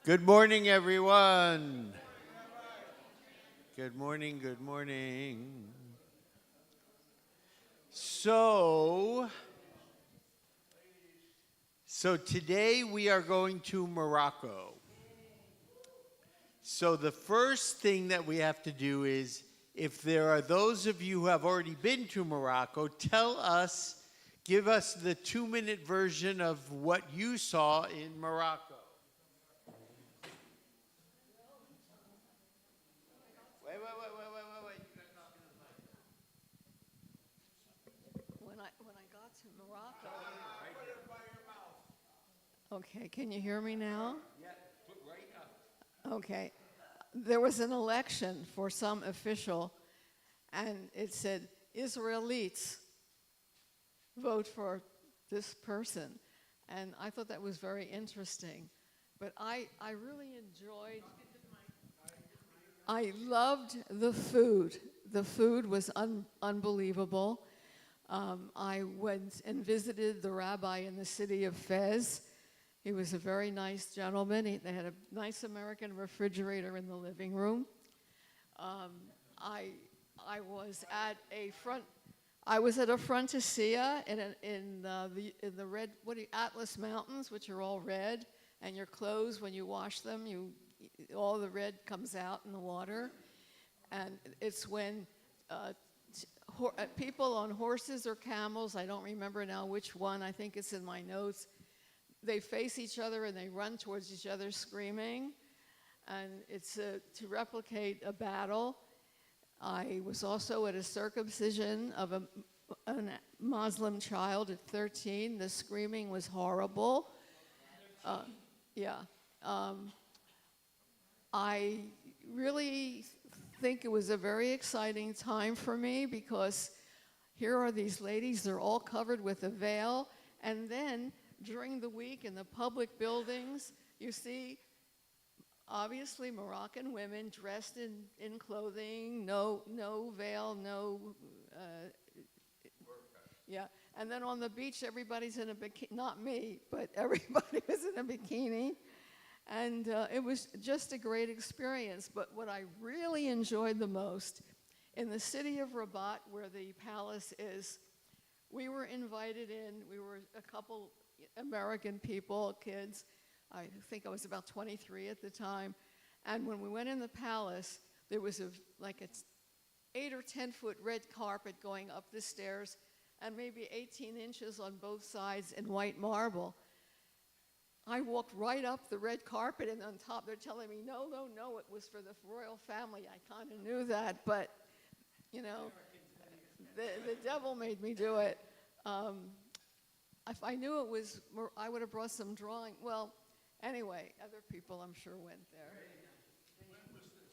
Good morning, everyone. Good morning, good morning. So, today we are going to Morocco. So the first thing that we have to do is, if there are those of you who have already been to Morocco, give us the 2-minute version of what you saw in Morocco. Wait. You gotta talk into the mic. When I got to Morocco. Okay, can you hear me now? Yeah, put right up. Okay. There was an election for some official, and it said, Israelites, vote for this person. And I thought that was very interesting. But I really enjoyed, I loved the food. The food was unbelievable. I went and visited the rabbi in the city of Fez. He was a very nice gentleman. They had a nice American refrigerator in the living room. I was at a fronticia in the red Atlas Mountains, which are all red, and your clothes, when you wash them, all the red comes out in the water, and it's when people on horses or camels, I don't remember now which one, I think it's in my notes, they face each other and they run towards each other screaming, and it's to replicate a battle. I was also at a circumcision of a Muslim child at 13. The screaming was horrible. Yeah. I really think it was a very exciting time for me because here are these ladies, they're all covered with a veil, and then during the week in the public buildings, you see obviously Moroccan women dressed in clothing, no veil, yeah. And then on the beach, everybody's in a bikini, not me, but everybody was in a bikini. And it was just a great experience. But what I really enjoyed the most, in the city of Rabat, where the palace is, we were invited in. We were a couple American people, kids. I think I was about 23 at the time. And when we went in the palace, there was like an 8 or 10 foot red carpet going up the stairs and maybe 18 inches on both sides in white marble. I walked right up the red carpet, and on top they're telling me, no, it was for the royal family. I kind of knew that, but, you know, the devil made me do it. If I knew it was, I would have brought some drawing. Well, anyway, other people I'm sure went there. When was this?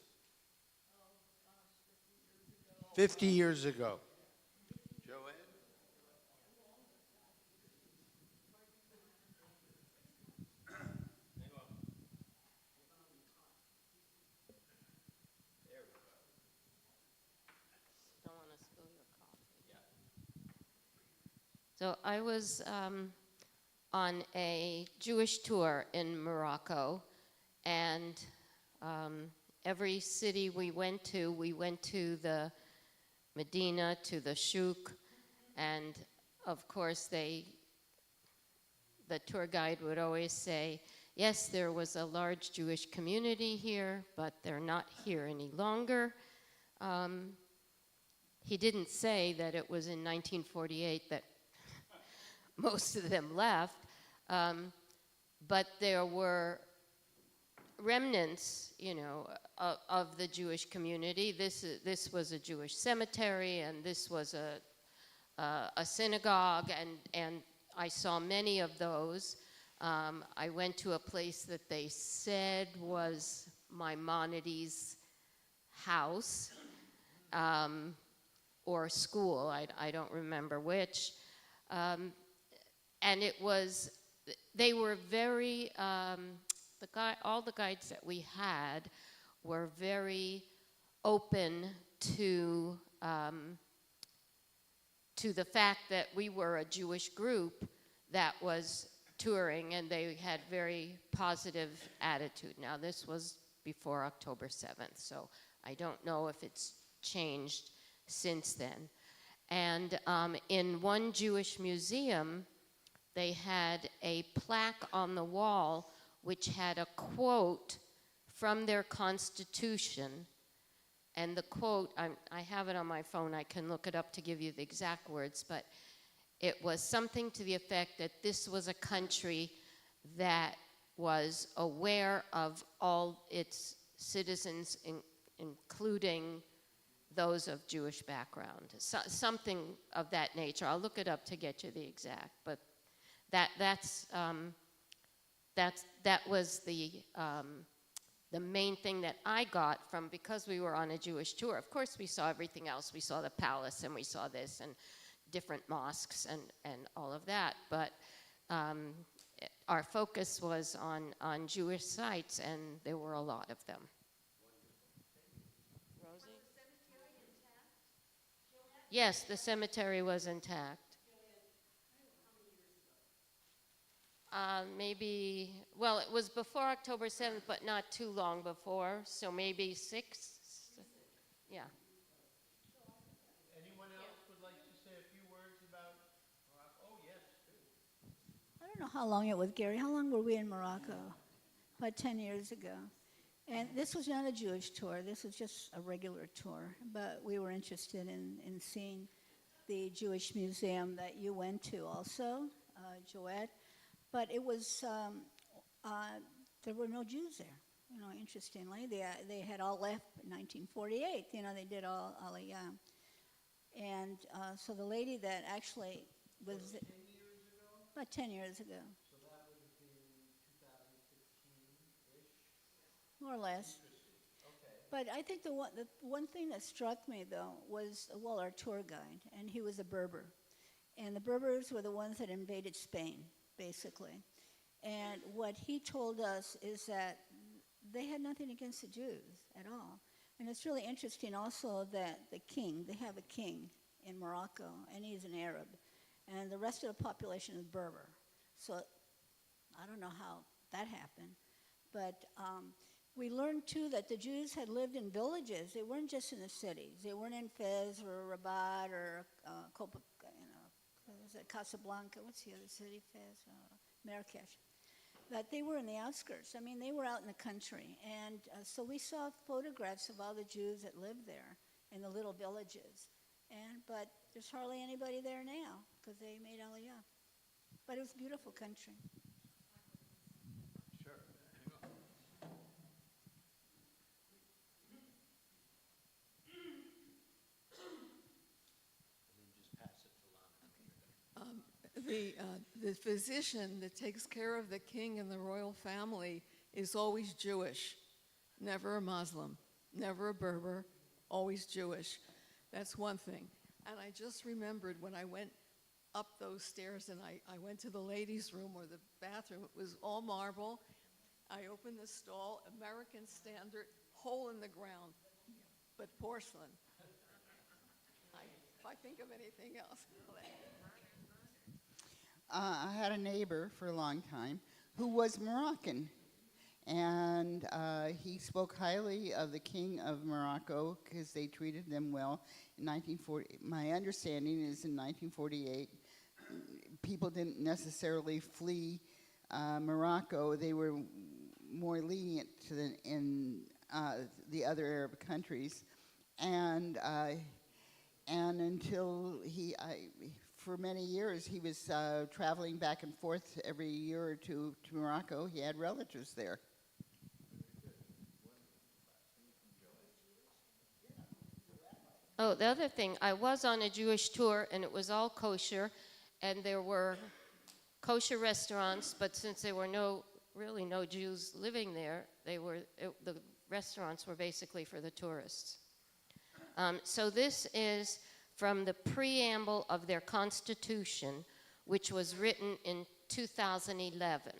Oh, gosh, 50 years ago. 50 years ago. Joanne? Don't want to spill your coffee. So I was on a Jewish tour in Morocco, and every city we went to the Medina, to the Shuk, and of course the tour guide would always say, yes, there was a large Jewish community here, but they're not here any longer. He didn't say that it was in 1948 that most of them left, but there were remnants, of the Jewish community. This was a Jewish cemetery, and this was a synagogue, and I saw many of those. I went to a place that they said was Maimonides' house. Or school, I don't remember which. And they were very, all the guides that we had were very open to the fact that we were a Jewish group that was touring, and they had very positive attitude. Now, this was before October 7th, so I don't know if it's changed since then. And in one Jewish museum, they had a plaque on the wall which had a quote from their constitution. And the quote, I have it on my phone, I can look it up to give you the exact words, but it was something to the effect that this was a country that was aware of all its citizens, including those of Jewish background. Something of that nature. I'll look it up to get you the exact, but that was the main thing that I got from, because we were on a Jewish tour. Of course, we saw everything else. We saw the palace, and we saw this, and different mosques, and all of that. But our focus was on Jewish sites, and there were a lot of them. Rosie? Was the cemetery intact? Yes, the cemetery was intact. Maybe, well, it was before October 7th, but not too long before, so maybe 6. Yeah. Anyone else would like to say a few words about Morocco? Oh, yes, too. I don't know how long it was, Gary. How long were we in Morocco? About 10 years ago. And this was not a Jewish tour. This was just a regular tour. But we were interested in seeing the Jewish museum that you went to also, Joette. But it was, there were no Jews there. You know, interestingly, they had all left in 1948. You know, they did all Aliyah. And so the lady that actually was... 10 years ago? About 10 years ago. So that would have been 2015-ish? More or less. Okay. But I think the one thing that struck me, though, was, well, our tour guide, and he was a Berber. And the Berbers were the ones that invaded Spain, basically. And what he told us is that they had nothing against the Jews at all. And it's really interesting also that the king, they have a king in Morocco, and he's an Arab. And the rest of the population is Berber. So I don't know how that happened. But we learned, too, that the Jews had lived in villages. They weren't just in the cities. They weren't in Fez or Rabat or Casablanca. What's the other city? Fez? Marrakesh. That they were in the outskirts. I mean, they were out in the country. And so we saw photographs of all the Jews that lived there in the little villages. But there's hardly anybody there now because they made Aliyah. But it was a beautiful country. Sure. And then just pass it to Lana. The physician that takes care of the king and the royal family is always Jewish, never a Muslim, never a Berber, always Jewish. That's one thing. And I just remembered when I went up those stairs and I went to the ladies' room or the bathroom, it was all marble. I opened the stall, American standard, hole in the ground, but porcelain. If I think of anything else. I had a neighbor for a long time who was Moroccan, and he spoke highly of the king of Morocco because they treated them well. In 1940, my understanding is in 1948, people didn't necessarily flee Morocco. They were more lenient to the other Arab countries, and until for many years, he was traveling back and forth every year or two to Morocco. He had relatives there. Oh, the other thing, I was on a Jewish tour, and it was all kosher, and there were kosher restaurants, but since there were really no Jews living there, the restaurants were basically for the tourists. So this is from the preamble of their constitution, which was written in 2011.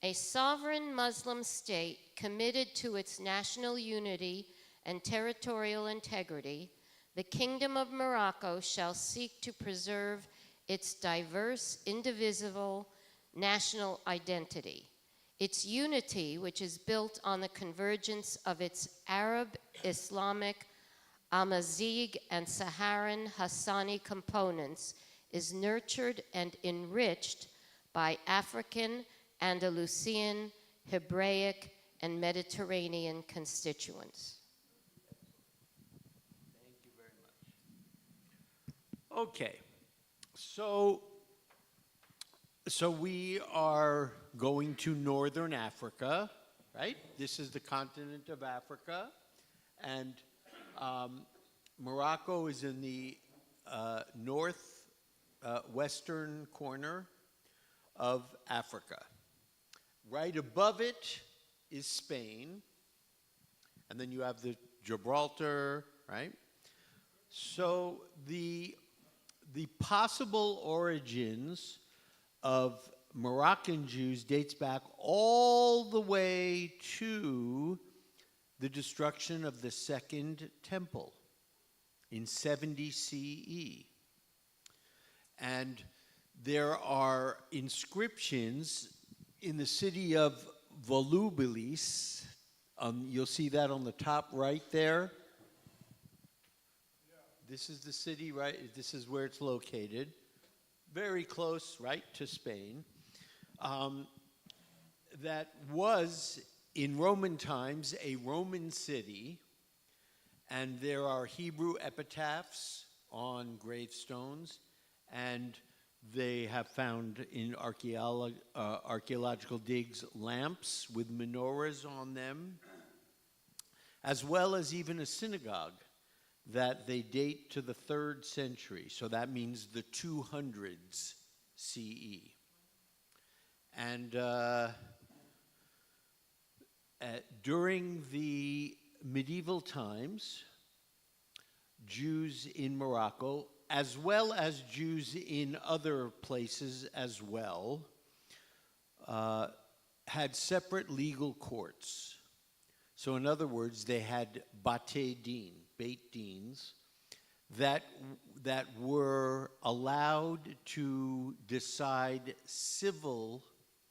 A sovereign Muslim state committed to its national unity and territorial integrity, the Kingdom of Morocco shall seek to preserve its diverse, indivisible, national identity. Its unity, which is built on the convergence of its Arab, Islamic, Amazigh, and Saharan Hassani components, is nurtured and enriched by African, Andalusian, Hebraic, and Mediterranean constituents. Thank you very much. Okay, so we are going to Northern Africa, right? This is the continent of Africa, and Morocco is in the western corner of Africa. Right above it is Spain, and then you have the Gibraltar, right? So the possible origins of Moroccan Jews dates back all the way to the destruction of the Second Temple in 70 CE. And there are inscriptions in the city of Volubilis. You'll see that on the top right there. This is the city, right? This is where it's located. Very close, right, to Spain. That was, in Roman times, a Roman city. And there are Hebrew epitaphs on gravestones. And they have found in archaeological digs lamps with menorahs on them, as well as even a synagogue that they date to the 3rd century. So that means the 200s CE. And during the medieval times, Jews in Morocco, as well as Jews in other places as well, had separate legal courts. So in other words, they had Bate Din, Beit Dins, that were allowed to decide civil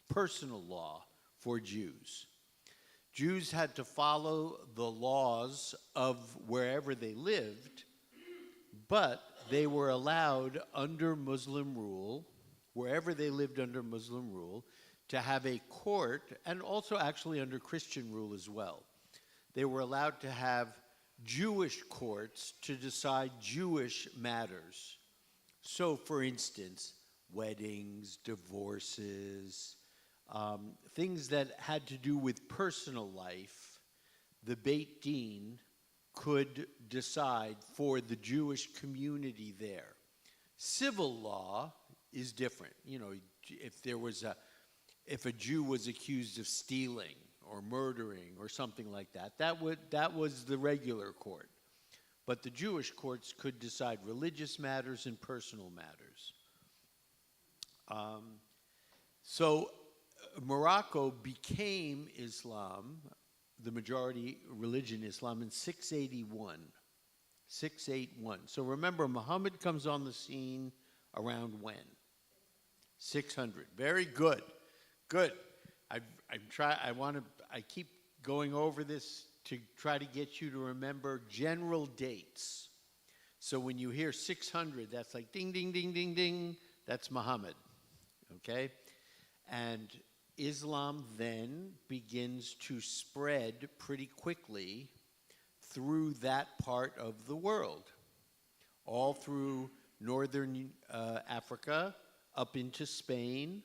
personal law for Jews. Jews had to follow the laws of wherever they lived, but they were allowed under Muslim rule, wherever they lived under Muslim rule, to have a court, and also actually under Christian rule as well. They were allowed to have Jewish courts to decide Jewish matters. So, for instance, weddings, divorces, things that had to do with personal life, the Beit Din could decide for the Jewish community there. Civil law is different. You know, if a Jew was accused of stealing or murdering or something like that, that was the regular court. But the Jewish courts could decide religious matters and personal matters. So Morocco became Islam, the majority religion Islam, in 681. 681. So remember, Muhammad comes on the scene around when? 600. Very good. Good. I keep going over this to try to get you to remember general dates. So when you hear 600, that's like ding, ding, ding, ding, ding. That's Muhammad. Okay? And Islam then begins to spread pretty quickly through that part of the world, all through northern Africa, up into Spain.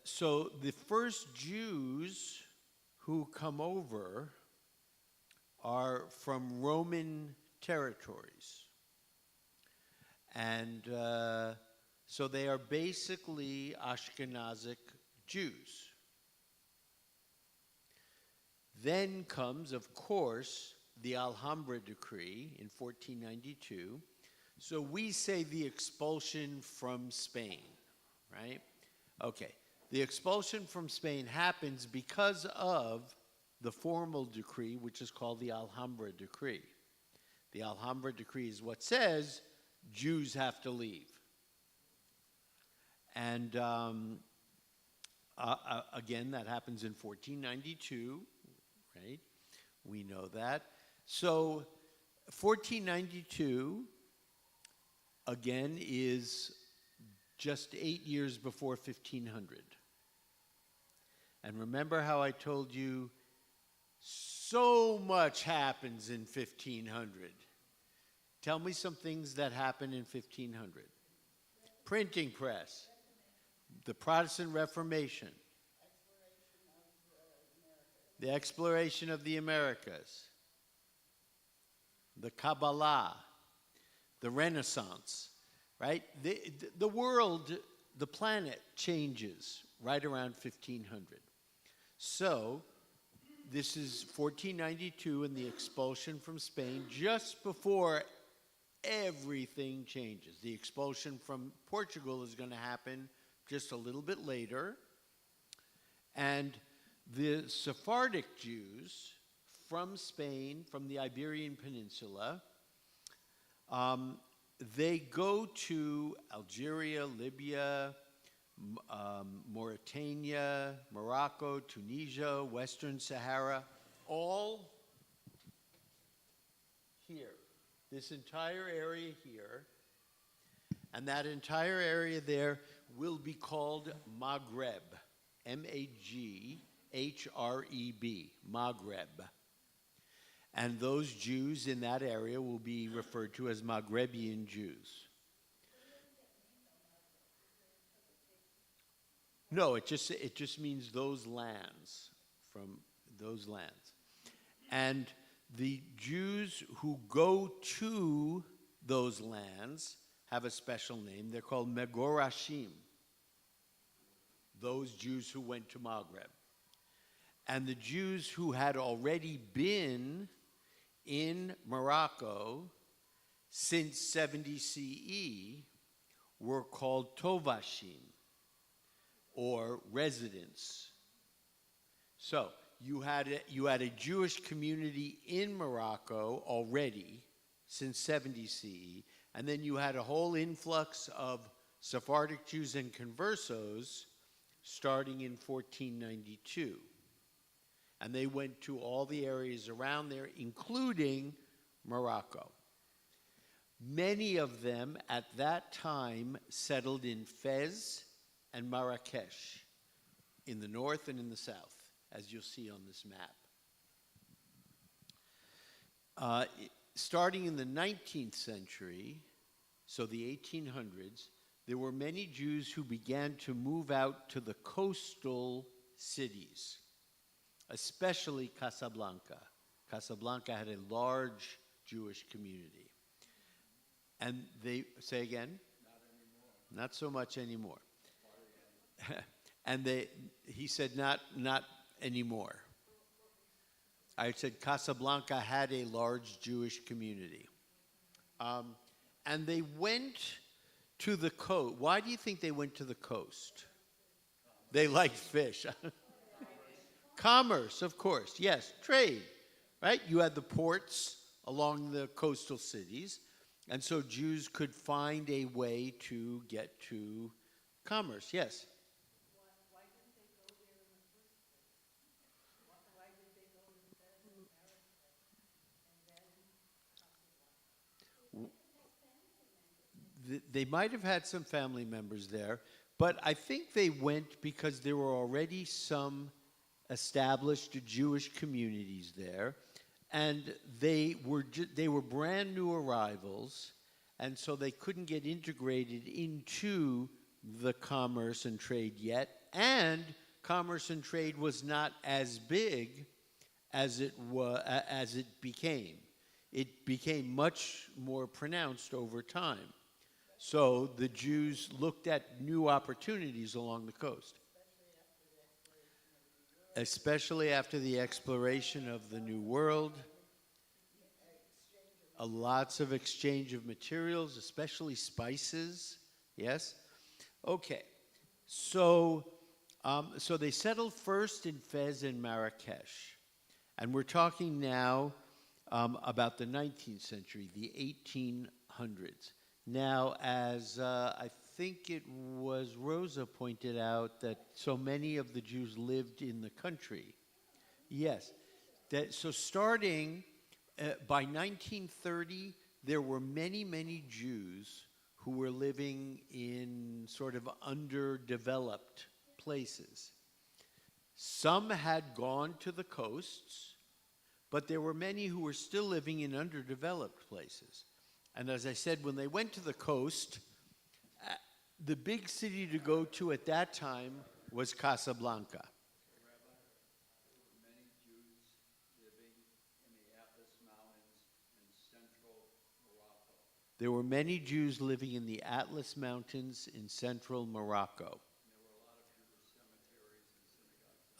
So the first Jews who come over are from Roman territories. And so they are basically Ashkenazic Jews. Then comes, of course, the Alhambra Decree in 1492. So we say the expulsion from Spain, right? Okay. The expulsion from Spain happens because of the formal decree, which is called the Alhambra Decree. The Alhambra Decree is what says Jews have to leave. And again, that happens in 1492, right? We know that. So 1492, again, is just 8 years before 1500. And remember how I told you so much happens in 1500. Tell me some things that happened in 1500. Printing press, the Protestant Reformation, the exploration of the Americas, the Kabbalah, the Renaissance, right? The world, the planet changes right around 1500. So this is 1492 and the expulsion from Spain, just before everything changes. The expulsion from Portugal is going to happen just a little bit later. And the Sephardic Jews from Spain, from the Iberian Peninsula, they go to Algeria, Libya, Mauritania, Morocco, Tunisia, Western Sahara, all here. This entire area here, and that entire area there will be called Maghreb, M-A-G-H-R-E-B, Maghreb. And those Jews in that area will be referred to as Maghrebian Jews. No, it just means those lands, from those lands. And the Jews who go to those lands have a special name. They're called Megorashim, those Jews who went to Maghreb. And the Jews who had already been in Morocco since 70 CE were called Tovashim, or residents. So you had a Jewish community in Morocco already since 70 CE, and then you had a whole influx of Sephardic Jews and conversos starting in 1492. And they went to all the areas around there, including Morocco. Many of them at that time settled in Fez and Marrakesh, in the north and in the south, as you'll see on this map. Starting in the 19th century, so the 1800s, there were many Jews who began to move out to the coastal cities, especially Casablanca. Casablanca had a large Jewish community. And they, say again? Not anymore. Not so much anymore. And he said, not anymore. I said Casablanca had a large Jewish community. And they went to the coast. Why do you think they went to the coast? They liked fish. Commerce, of course, yes. Trade, right? You had the ports along the coastal cities, and so Jews could find a way to get to commerce, yes. Why didn't they go there in the first place? Why did they go to Fez and Marrakesh and then They might have had some family members there, but I think they went because there were already some established Jewish communities there, and they were brand new arrivals, and so they couldn't get integrated into the commerce and trade yet, and commerce and trade was not as big as it became. It became much more pronounced over time. So the Jews looked at new opportunities along the coast. Especially after the exploration of the New World. Lots of exchange of materials, especially spices. Yes? Okay. So they settled first in Fez and Marrakesh. And we're talking now about the 19th century, the 1800s. Now, as I think it was Rosa pointed out, that so many of the Jews lived in the country. Yes. So starting by 1930, there were many, many Jews who were living in sort of underdeveloped places. Some had gone to the coasts, but there were many who were still living in underdeveloped places. And as I said, when they went to the coast, the big city to go to at that time was Casablanca. There were many Jews living in the Atlas Mountains in central Morocco.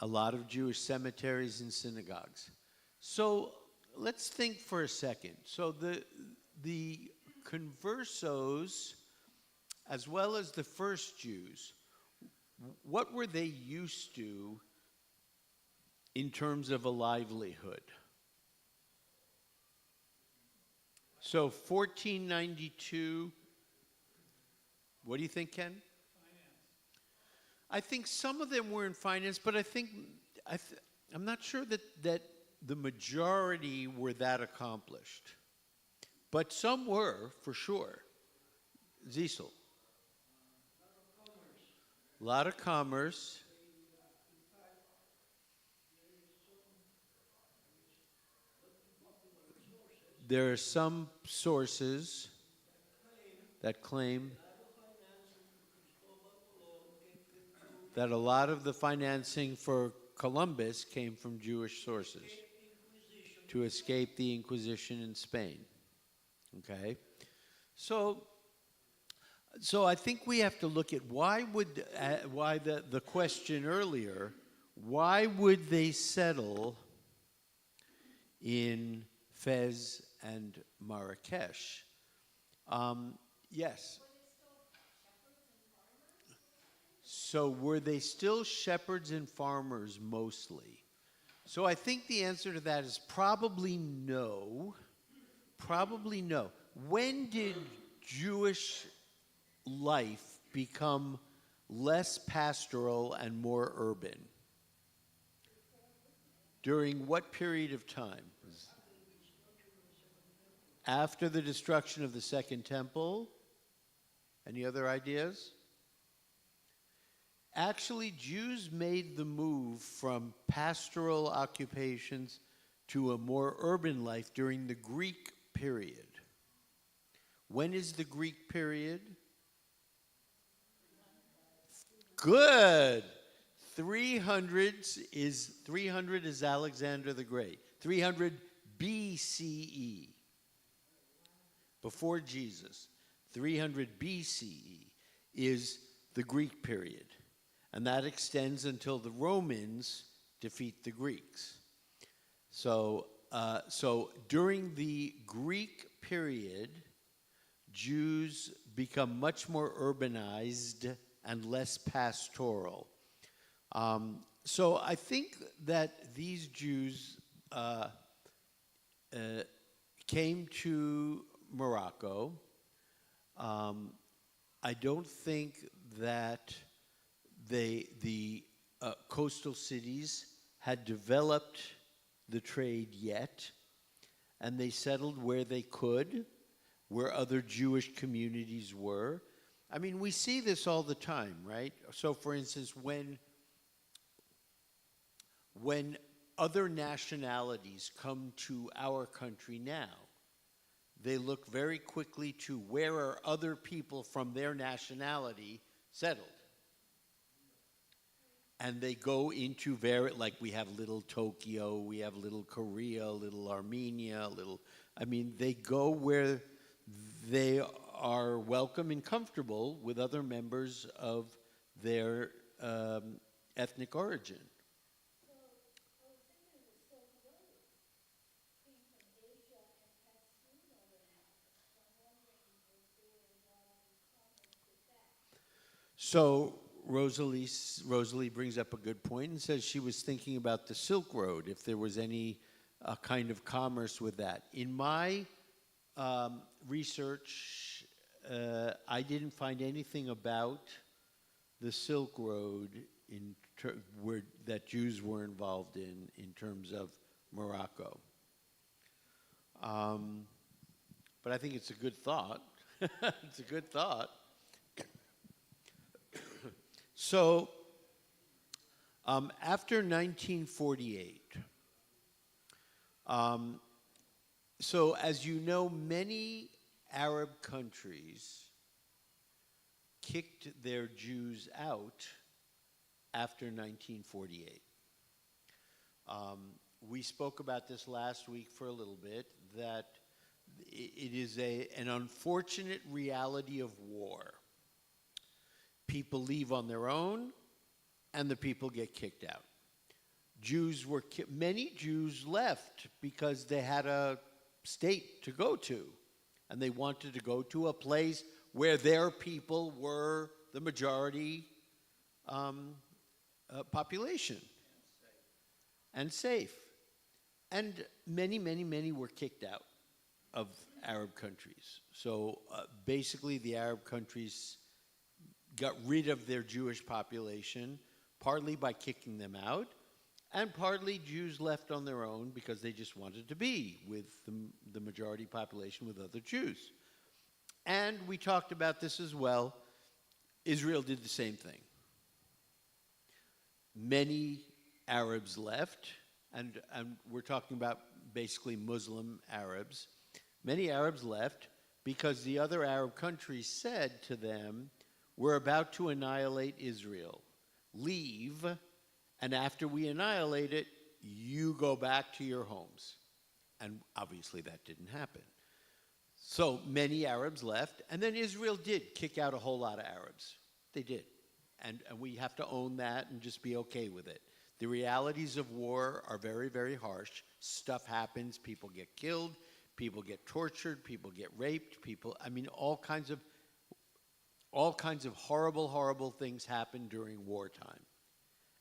A lot of Jewish cemeteries and synagogues. So let's think for a second. So the conversos, as well as the first Jews, what were they used to in terms of a livelihood? So 1492, what do you think, Ken? I think some of them were in finance, but I'm not sure that the majority were that accomplished. But some were, for sure. Zisel. A lot of commerce. There are some sources that claim that a lot of the financing for Columbus came from Jewish sources to escape the Inquisition in Spain. Okay? So I think we have to look at why the question earlier, why would they settle in Fez and Marrakesh? Yes. So were they still shepherds and farmers mostly? So I think the answer to that is probably no. Probably no. When did Jewish life become less pastoral and more urban? During what period of time? After the destruction of the Second Temple? Any other ideas? Actually, Jews made the move from pastoral occupations to a more urban life during the Greek period. When is the Greek period? Good. 300 is Alexander the Great. 300 BCE. Before Jesus. 300 BCE is the Greek period. And that extends until the Romans defeat the Greeks. So during the Greek period, Jews become much more urbanized and less pastoral. So I think that these Jews came to Morocco. I don't think that the coastal cities had developed the trade yet, and they settled where they could, where other Jewish communities were. I mean, we see this all the time, right? So, for instance, when other nationalities come to our country now, they look very quickly to where are other people from their nationality settled. And they go into like we have little Tokyo, we have little Korea, little Armenia, they go where they are welcome and comfortable with other members of their ethnic origin. So Rosalie brings up a good point and says she was thinking about the Silk Road, if there was any kind of commerce with that. In my research I didn't find anything about the Silk Road where that Jews were involved in terms of Morocco. But I think it's a good thought. It's a good thought. So, after 1948, so as you know, many Arab countries kicked their Jews out after 1948. We spoke about this last week for a little bit, that it is an unfortunate reality of war. People leave on their own, and the people get kicked out. Many Jews left because they had a state to go to, and they wanted to go to a place where their people were the majority population and safe. And many, many, many were kicked out of Arab countries. So basically the Arab countries got rid of their Jewish population, partly by kicking them out, and partly Jews left on their own because they just wanted to be with the majority population, with other Jews. And we talked about this as well. Israel did the same thing. Many Arabs left, and we're talking about basically Muslim Arabs. Many Arabs left because the other Arab countries said to them, "We're about to annihilate Israel. Leave, and after we annihilate it, you go back to your homes." And obviously that didn't happen. So many Arabs left, and then Israel did kick out a whole lot of Arabs. They did. And we have to own that and just be okay with it. The realities of war are very, very harsh. Stuff happens. People get killed. People get tortured. People get raped. All kinds of horrible, horrible things happen during wartime.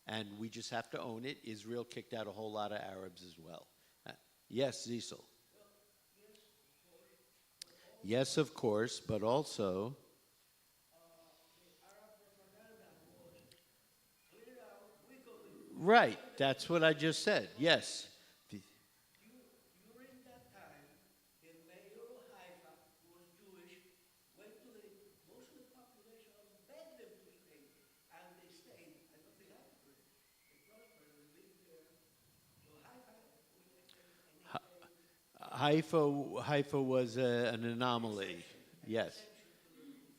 And we just have to own it. Israel kicked out a whole lot of Arabs as well. Yes, Zisel. Yes, of course, but also... Right, that's what I just said, yes. During that time, the mayor of Haifa was Jewish, went to most of the population, begged them to stay, and they stayed. I don't think Haifa, the prosper, they lived there. So Haifa was an anomaly, yes.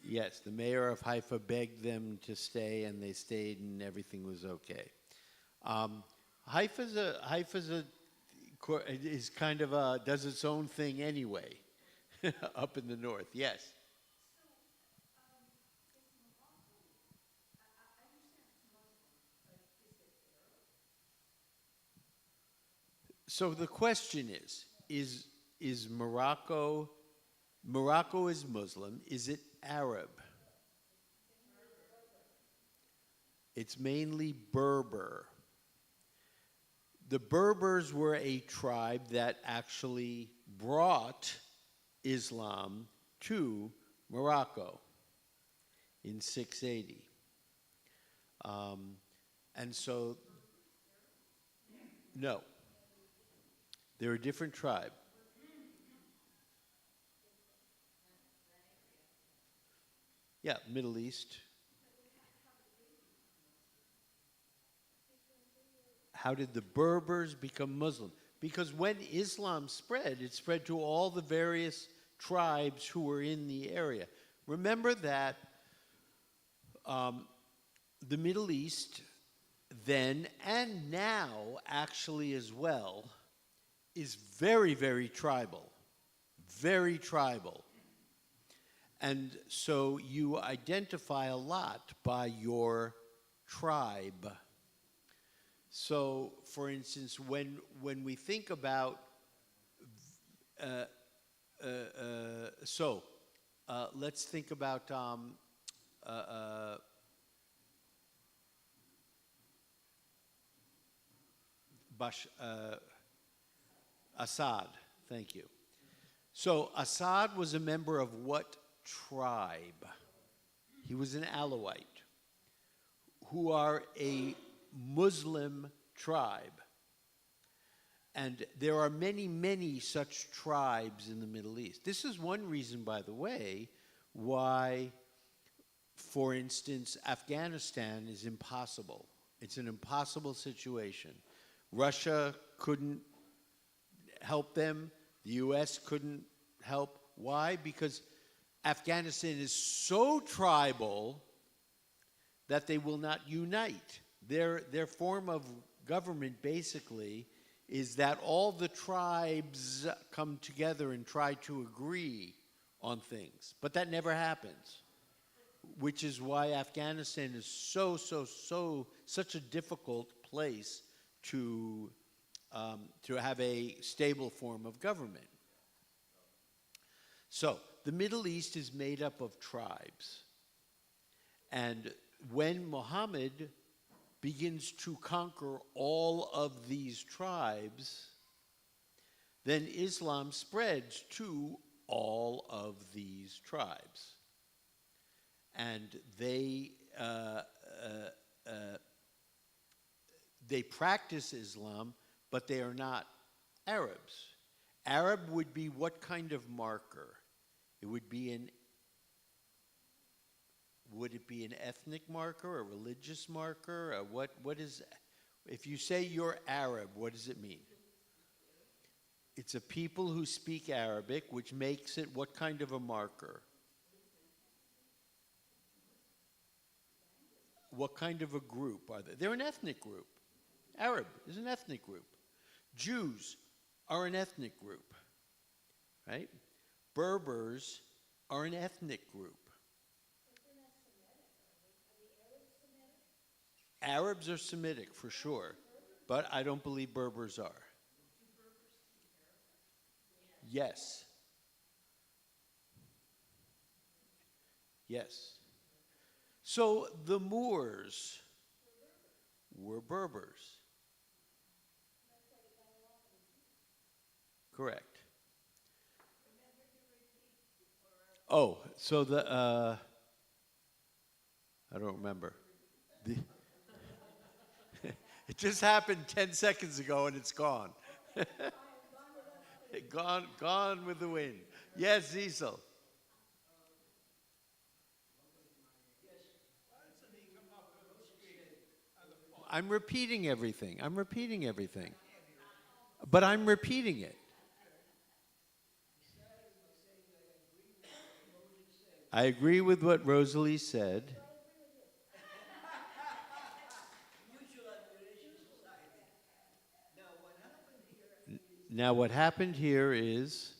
Yes, the mayor of Haifa begged them to stay, and they stayed, and everything was okay. Haifa is kind of does its own thing anyway, up in the north. Yes. So the question is Morocco is Muslim, is it Arab? It's mainly Berber. The Berbers were a tribe that actually brought Islam to Morocco in 680. And so, no. They're a different tribe. Yeah, Middle East. How did the Berbers become Muslim? Because when Islam spread, it spread to all the various tribes who were in the area. Remember that the Middle East then and now actually as well is very, very tribal. Very tribal. And so you identify a lot by your tribe. So, for instance, when we think about, let's think about Assad. Thank you. So Assad was a member of what tribe. He was an Alawite, who are a Muslim tribe. And there are many, many such tribes in the Middle East. This is one reason, by the way, why, for instance, Afghanistan is impossible. It's an impossible situation. Russia couldn't help them. The U.S. couldn't help. Why? Because Afghanistan is so tribal that they will not unite. Their form of government, basically, is that all the tribes come together and try to agree on things. But that never happens, which is why Afghanistan is such a difficult place to have a stable form of government. So the Middle East is made up of tribes. And when Muhammad begins to conquer all of these tribes, then Islam spreads to all of these tribes. And they practice Islam, but they are not Arabs. Arab would be what kind of marker? It would be would it be an ethnic marker, a religious marker? What is, if you say you're Arab, what does it mean? It's a people who speak Arabic, which makes it what kind of a marker? What kind of a group are they? They're an ethnic group. Arab is an ethnic group. Jews are an ethnic group, right? Berbers are an ethnic group. Arabs are Semitic for sure, but I don't believe Berbers are. Yes. Yes. So the Moors were Berbers. Correct. Oh, so I don't remember. It just happened 10 seconds ago and it's gone. Gone with the wind. Yes, Cecil. I'm repeating everything. But I'm repeating it. I agree with what Rosalie said. Now, what happened here is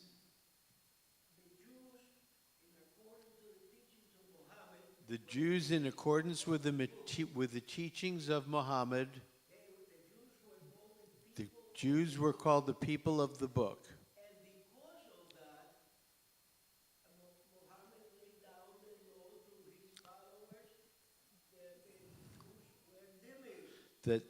the Jews, in accordance with the teachings of Muhammad, the Jews were called the people of the book. And because of that, Muhammad laid down the law to his followers, the Jews were dhimmis. That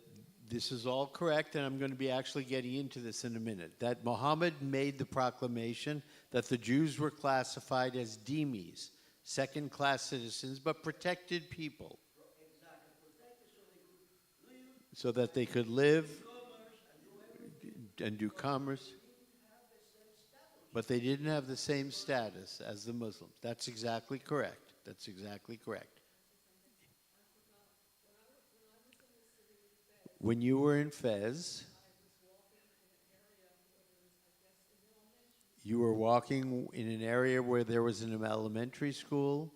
this is all correct, and I'm going to be actually getting into this in a minute. That Muhammad made the proclamation that the Jews were classified as dhimmis, second-class citizens, but protected people. Exactly, protected so they could live, So that they could live and do commerce. But they didn't have the same status as the Muslims. That's exactly correct. That's exactly correct. When you were in Fez, you were walking in an area where there was an elementary school,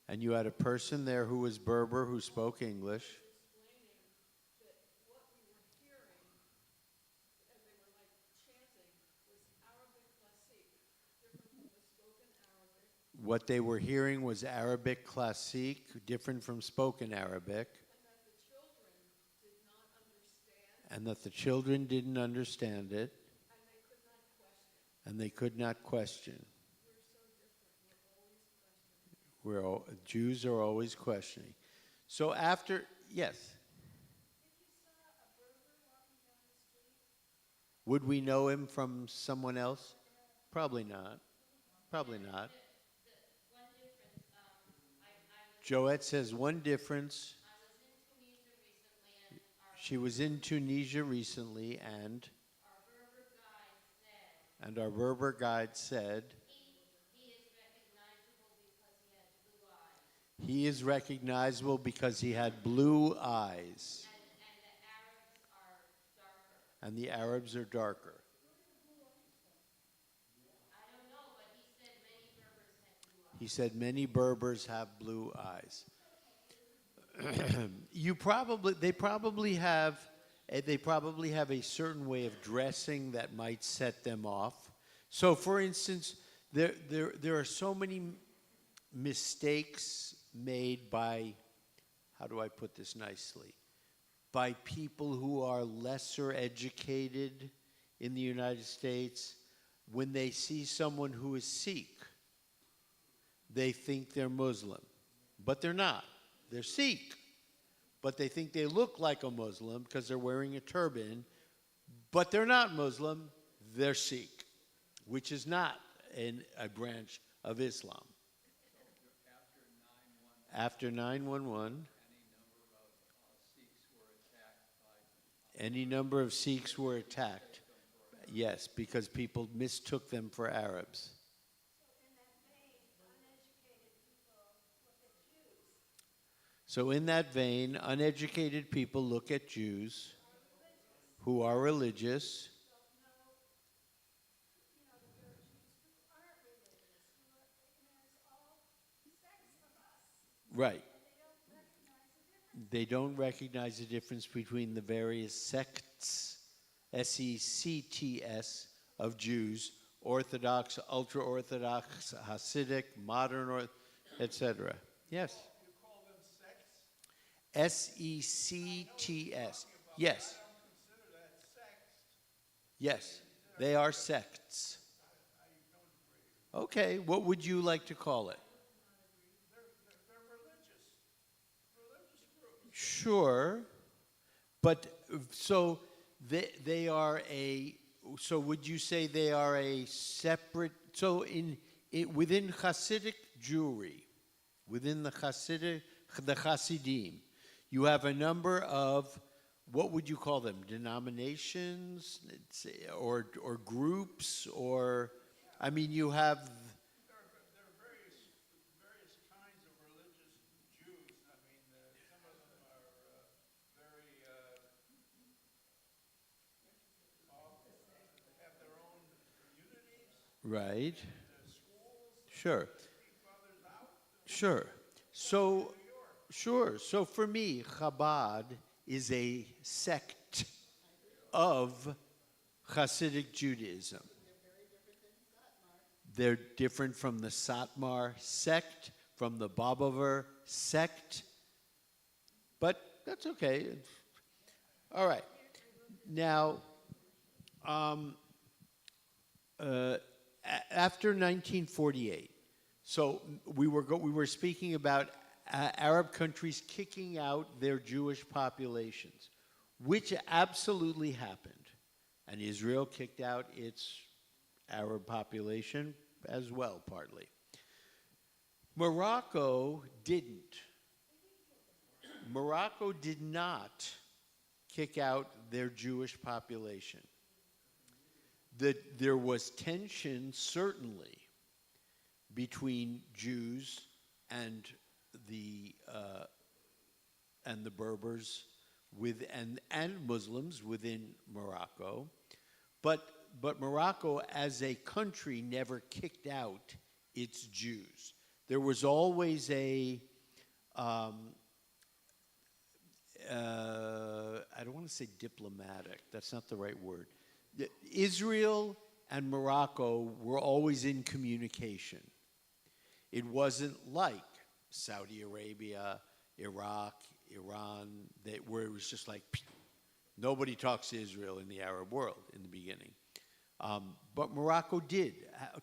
and you had a person there who was Berber who spoke English. What they were hearing was Arabic classique, different from spoken Arabic. And that the children didn't understand it. And they could not question. Jews are always questioning. So after, yes. Would we know him from someone else? Probably not. Probably not. Joette says one difference. She was in Tunisia recently, and our Berber guide said he is recognizable because he had blue eyes, and the Arabs are darker. He said many Berbers have blue eyes. They probably have a certain way of dressing that might set them off. So, for instance, there are so many mistakes made by, how do I put this nicely, by people who are lesser educated in the United States. When they see someone who is Sikh, they think they're Muslim, but they're not. They're Sikh, but they think they look like a Muslim because they're wearing a turban, but they're not Muslim, they're Sikh, which is not a branch of Islam. After 9/11, any number of Sikhs were attacked. Yes, because people mistook them for Arabs. So in that vein, uneducated people look at Jews who are religious. Right. They don't recognize the difference between the various sects, S-E-C-T-S, of Jews, Orthodox, ultra-Orthodox, Hasidic, modern, etc. Yes? You call them sects? S-E-C-T-S. Yes. I don't consider that sects. Yes. They are sects. Okay. What would you like to call it? They're religious groups. Sure. But so they are a, so would you say they are a separate, so within Hasidic Jewry, within the Hasidim, you have a number of, what would you call them, denominations or groups, or, I mean, you have, There are various kinds of religious Jews. I mean, some of them are very, have their own communities, right, schools, sure, keep others out. sure. So for me, Chabad is a sect of Hasidic Judaism. They're different from the Satmar sect, from the Babover sect, but that's okay. All right. Now, after 1948, so we were speaking about Arab countries kicking out their Jewish populations, which absolutely happened, and Israel kicked out its Arab population as well, partly. Morocco didn't. Morocco did not kick out their Jewish population. There was tension, certainly, between Jews and the Berbers and Muslims within Morocco, but Morocco as a country never kicked out its Jews. There was always I don't want to say diplomatic, that's not the right word. Israel and Morocco were always in communication. It wasn't like Saudi Arabia, Iraq, Iran, where it was just like, nobody talks to Israel in the Arab world in the beginning. But Morocco did,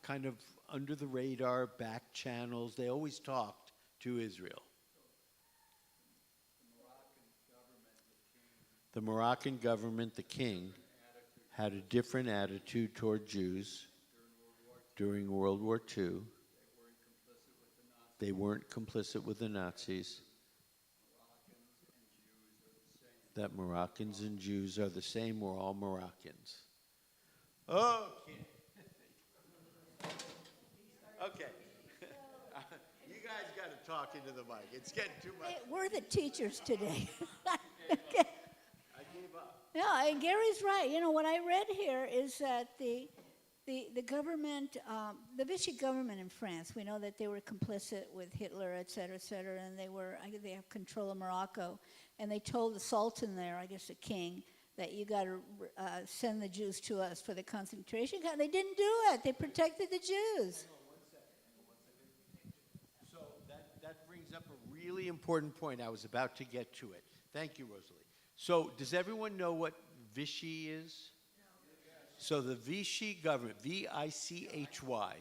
kind of under the radar, back channels, they always talked to Israel. The Moroccan government, the king, had a different attitude toward Jews. during World War II. They weren't complicit with the Nazis. That Moroccans and Jews are the same. We're all Moroccans. Okay. Okay. You guys got to talk into the mic. It's getting too much. Hey, we're the teachers today. I gave up. No, and Gary's right. You know, what I read here is that the government, the Vichy government in France, we know that they were complicit with Hitler, et cetera, and they have control of Morocco. And they told the Sultan there, I guess the king, that you got to send the Jews to us for the concentration camp. They didn't do it. They protected the Jews. So that brings up a really important point. I was about to get to it. Thank you, Rosalie. So does everyone know what Vichy is? So the Vichy government, V-I-C-H-Y,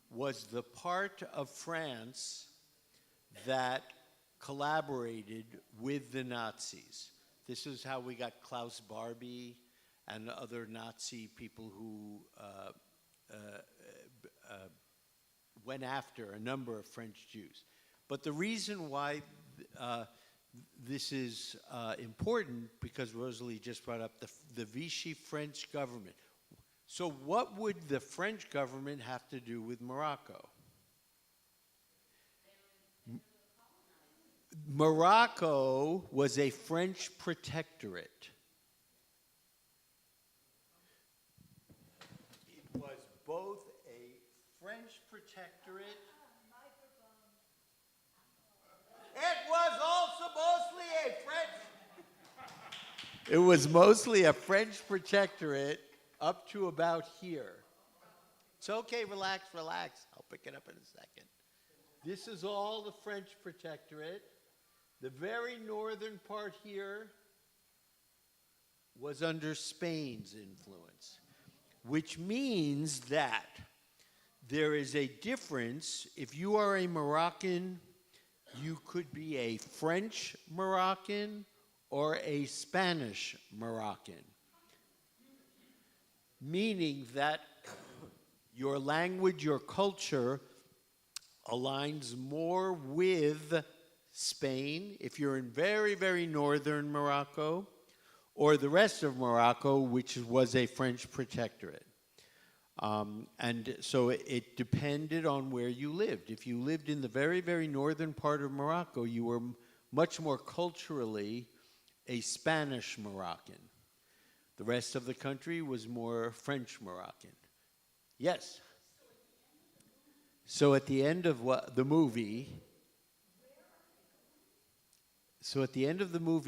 was the part of France that collaborated with the Nazis. This is how we got Klaus Barbie and other Nazi people who went after a number of French Jews. But the reason why this is important, because Rosalie just brought up the Vichy French government. So what would the French government have to do with Morocco? Morocco was a French protectorate. It was both a French protectorate. It was also mostly a French. It was mostly a French protectorate up to about here. It's okay, relax. I'll pick it up in a second. This is all the French protectorate. The very northern part here was under Spain's influence, which means that there is a difference. If you are a Moroccan, you could be a French Moroccan or a Spanish Moroccan, meaning that your language, your culture aligns more with Spain, if you're in very, very northern Morocco, or the rest of Morocco, which was a French protectorate. And so it depended on where you lived. If you lived in the very, very northern part of Morocco, you were much more culturally a Spanish Moroccan. The rest of the country was more French Moroccan. Yes? So at the end of the movie,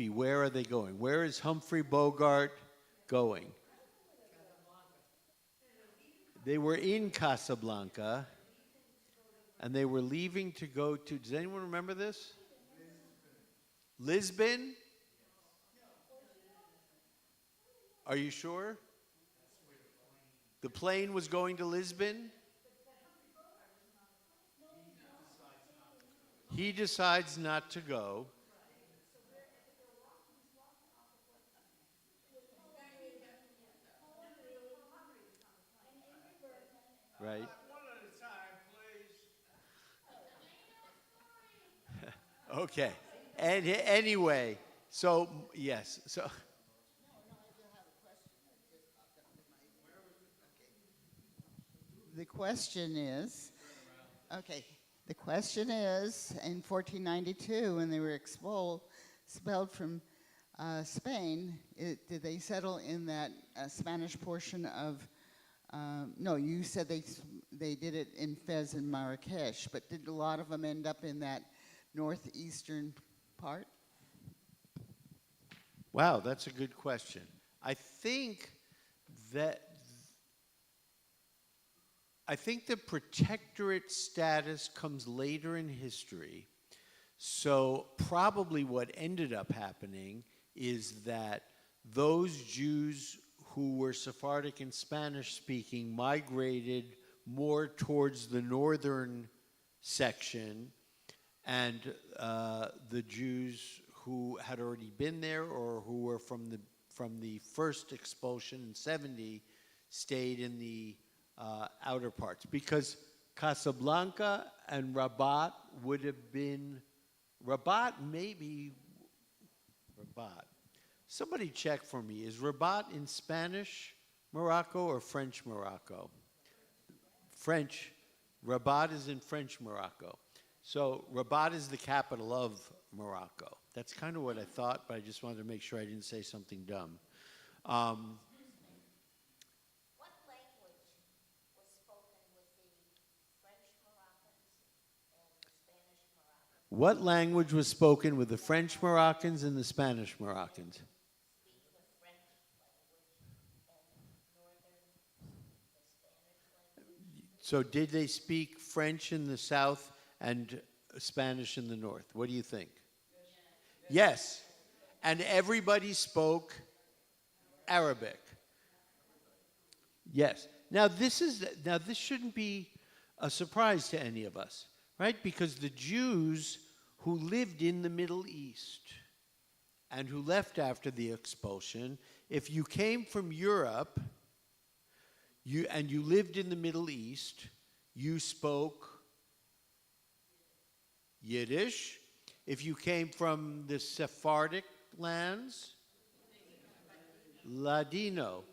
where are they going? Where is Humphrey Bogart going? They were in Casablanca, and they were leaving to go to, does anyone remember this? Lisbon? Are you sure? The plane was going to Lisbon? He decides not to go. Right. One at a time, please. Okay. And anyway, so yes. So The question is, in 1492, when they were expelled from Spain, did they settle in that Spanish portion of, no, you said they did it in Fez and Marrakesh, but did a lot of them end up in that northeastern part? wow, that's a good question. I think the protectorate status comes later in history. So probably what ended up happening is that those Jews who were Sephardic and Spanish speaking migrated more towards the northern section, and the Jews who had already been there or who were from the first expulsion in 70 stayed in the outer parts, because Casablanca and Rabat would have been, Rabat maybe, Rabat. Somebody check for me, is Rabat in Spanish Morocco or French Morocco? French. Rabat is in French Morocco. So Rabat is the capital of Morocco. That's kind of what I thought, but I just wanted to make sure I didn't say something dumb. What language was spoken with the French Moroccans and the Spanish Moroccans? What language was spoken with the French Moroccans and the Spanish Moroccans? Speak the French language and northern the Spanish language. So did they speak French in the south and Spanish in the north? What do you think? Yes. And everybody spoke Arabic. Yes. Now this shouldn't be a surprise to any of us, right? Because the Jews who lived in the Middle East and who left after the expulsion, if you came from Europe and you lived in the Middle East, you spoke Yiddish. If you came from the Sephardic lands, Ladino,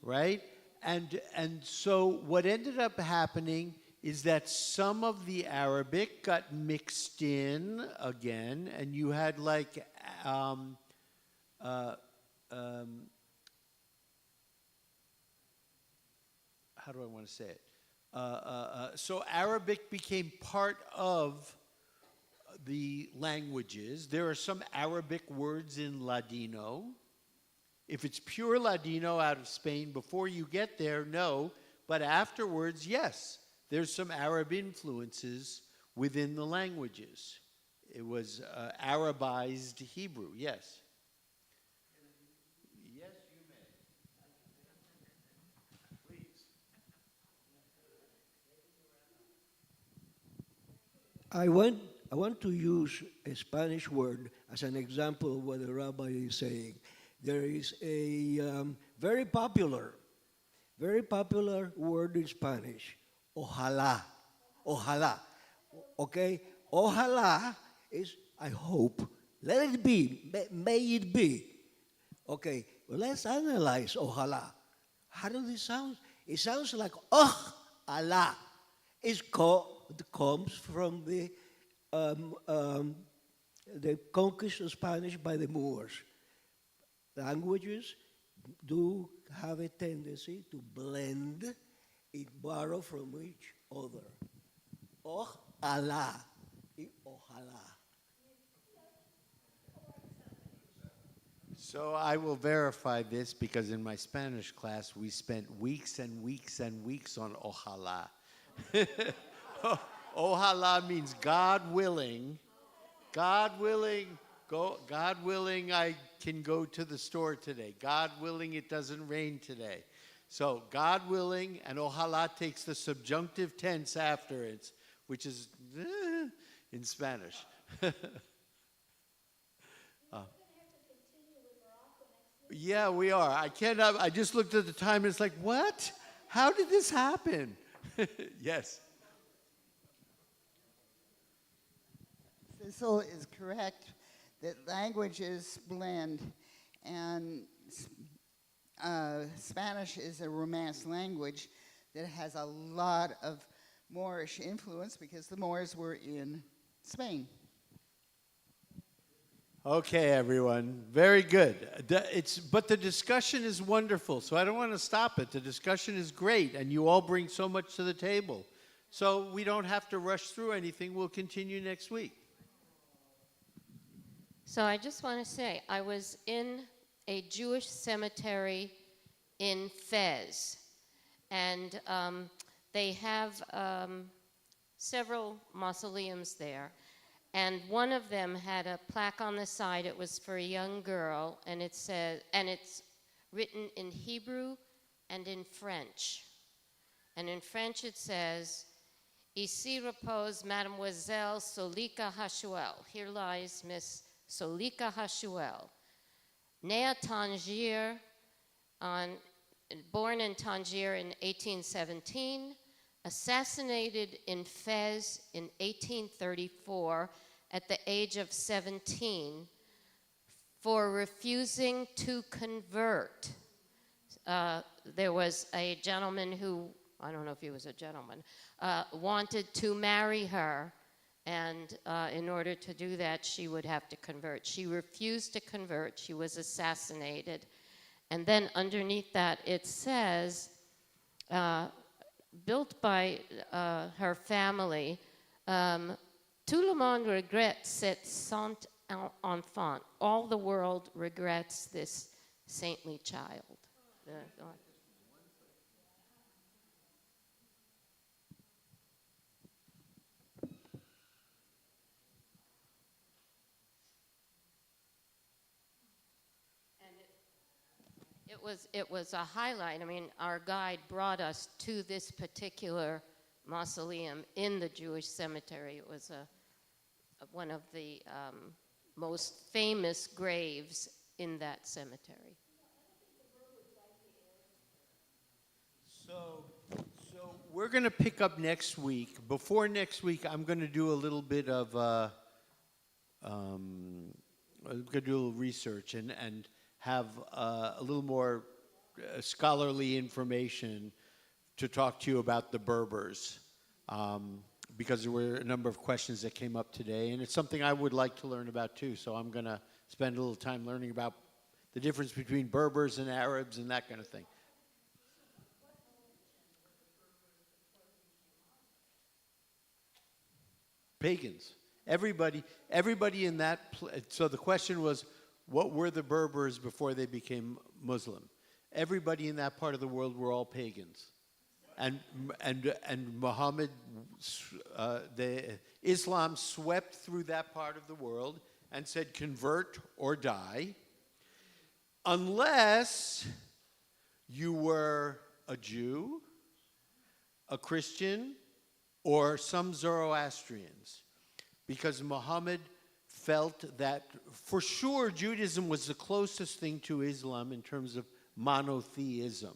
right? And so what ended up happening is that some of the Arabic got mixed in again, and you had like how do I want to say it? So Arabic became part of the languages. There are some Arabic words in Ladino. If it's pure Ladino out of Spain, before you get there, no. But afterwards, yes. There's some Arab influences within the languages. It was Arabized Hebrew, yes. Yes, you may. Please. I want to use a Spanish word as an example of what the rabbi is saying. There is a very popular word in Spanish, ojalá, ojalá, okay? Ojalá is, I hope, let it be, may it be. Okay, well, let's analyze ojalá. How does it sound? It sounds like, oh, Allah. It comes from the conquest of Spanish by the Moors. Languages do have a tendency to blend, it borrow from each other. Oh, Allah. Ojalá. So I will verify this because in my Spanish class we spent weeks and weeks and weeks on ojalá. Ojalá means God willing. God willing, God willing I can go to the store today. God willing it doesn't rain today. So God willing, and ojalá takes the subjunctive tense after it, which is in Spanish. Yeah, we are. I just looked at the time and it's like, what? How did this happen? Yes. Cecil is correct that languages blend, and Spanish is a Romance language that has a lot of Moorish influence because the Moors were in Spain. Okay, everyone. Very good. But the discussion is wonderful, so I don't want to stop it. The discussion is great, and you all bring so much to the table. So we don't have to rush through anything. We'll continue next week. So I just want to say, I was in a Jewish cemetery in Fez, and they have several mausoleums there. And one of them had a plaque on the side. It was for a young girl, and it says, and it's written in Hebrew and in French. And in French it says, "Ici repose Mademoiselle Solika Hashuel." Here lies Miss Solika Hashuel, née à Tangier born in Tangier in 1817, assassinated in Fez in 1834 at the age of 17 for refusing to convert. There was a gentleman who, I don't know if he was a gentleman, wanted to marry her, and in order to do that, she would have to convert. She refused to convert. She was assassinated. And then underneath that, it says, built by her family, tout le monde regrette cette sainte enfant. All the world regrets this saintly child. It was a highlight. I mean, our guide brought us to this particular mausoleum in the Jewish cemetery. It was one of the most famous graves in that cemetery. So we're going to pick up next week. Before next week, I'm going to do a little bit of I'm going to do a little research and have a little more scholarly information to talk to you about the Berbers, because there were a number of questions that came up today, and it's something I would like to learn about too. So I'm going to spend a little time learning about the difference between Berbers and Arabs and that kind of thing. Pagans. Everybody in that. So the question was, what were the Berbers before they became Muslim? Everybody in that part of the world were all pagans, and Muhammad, Islam swept through that part of the world and said, convert or die, unless you were a Jew, a Christian, or some Zoroastrians, because Muhammad felt that for sure Judaism was the closest thing to Islam in terms of monotheism.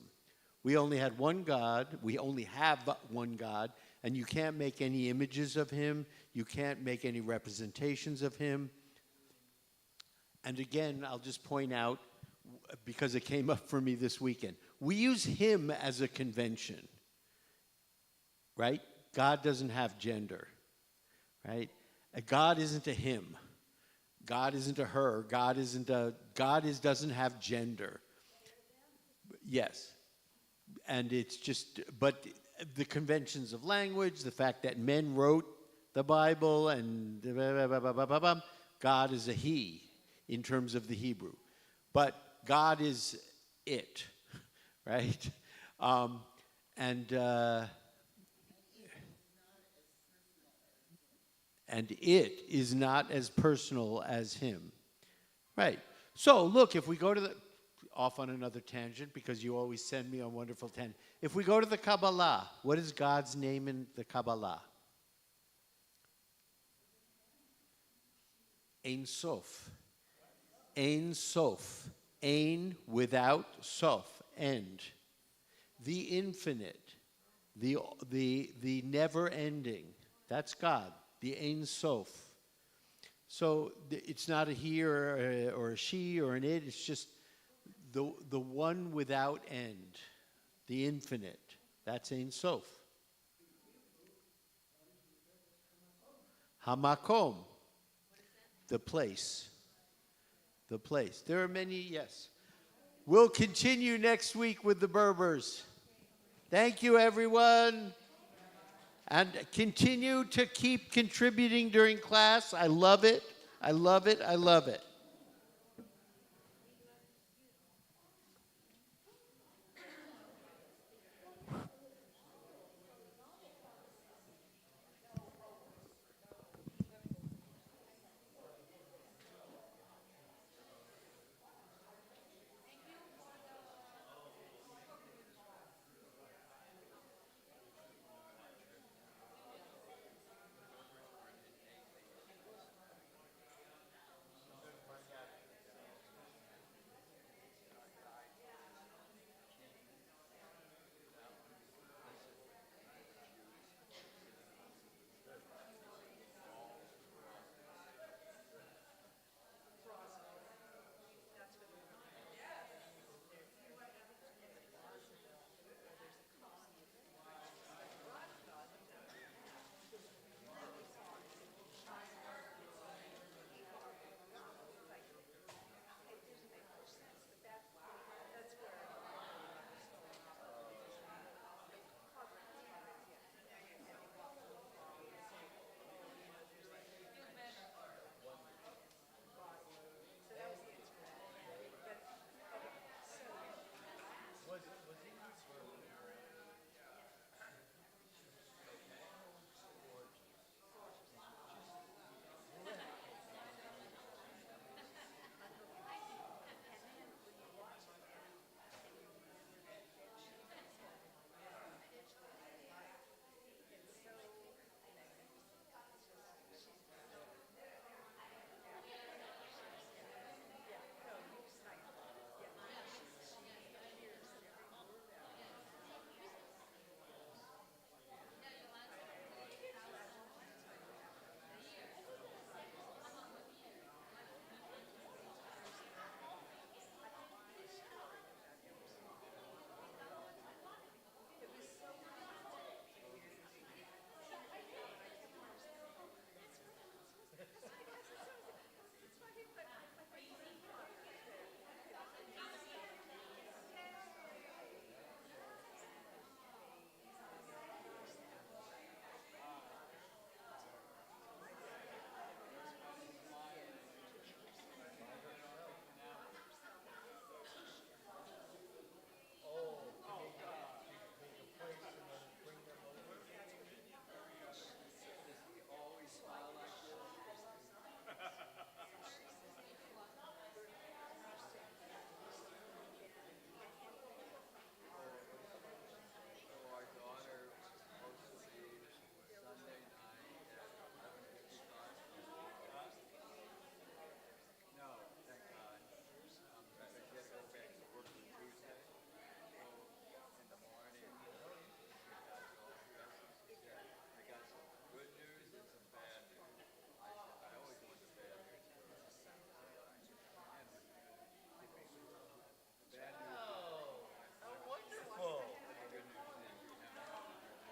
We only had one God, we only have one God, and you can't make any images of him, you can't make any representations of him. And again, I'll just point out, because it came up for me this weekend, we use him as a convention, right? God doesn't have gender, right? God isn't a him. God isn't a her. God doesn't have gender. Yes. And it's just, but the conventions of language, the fact that men wrote the Bible, and God is a he in terms of the Hebrew. But God is it, right? And it is not as personal as him. Right. So, look, if we go to off on another tangent, because you always send me on wonderful tangents. If we go to the Kabbalah, what is God's name in the Kabbalah? Ein Sof. Ein Sof. Ein without Sof. End. The infinite. The never ending. That's God. The Ein Sof. So it's not a he or a she or an it. It's just the one without end. The infinite. That's Ein Sof. Hamakom. The place. The place. There are many, yes. We'll continue next week with the Berbers. Thank you, everyone. And continue to keep contributing during class. I love it. I love it. I love it.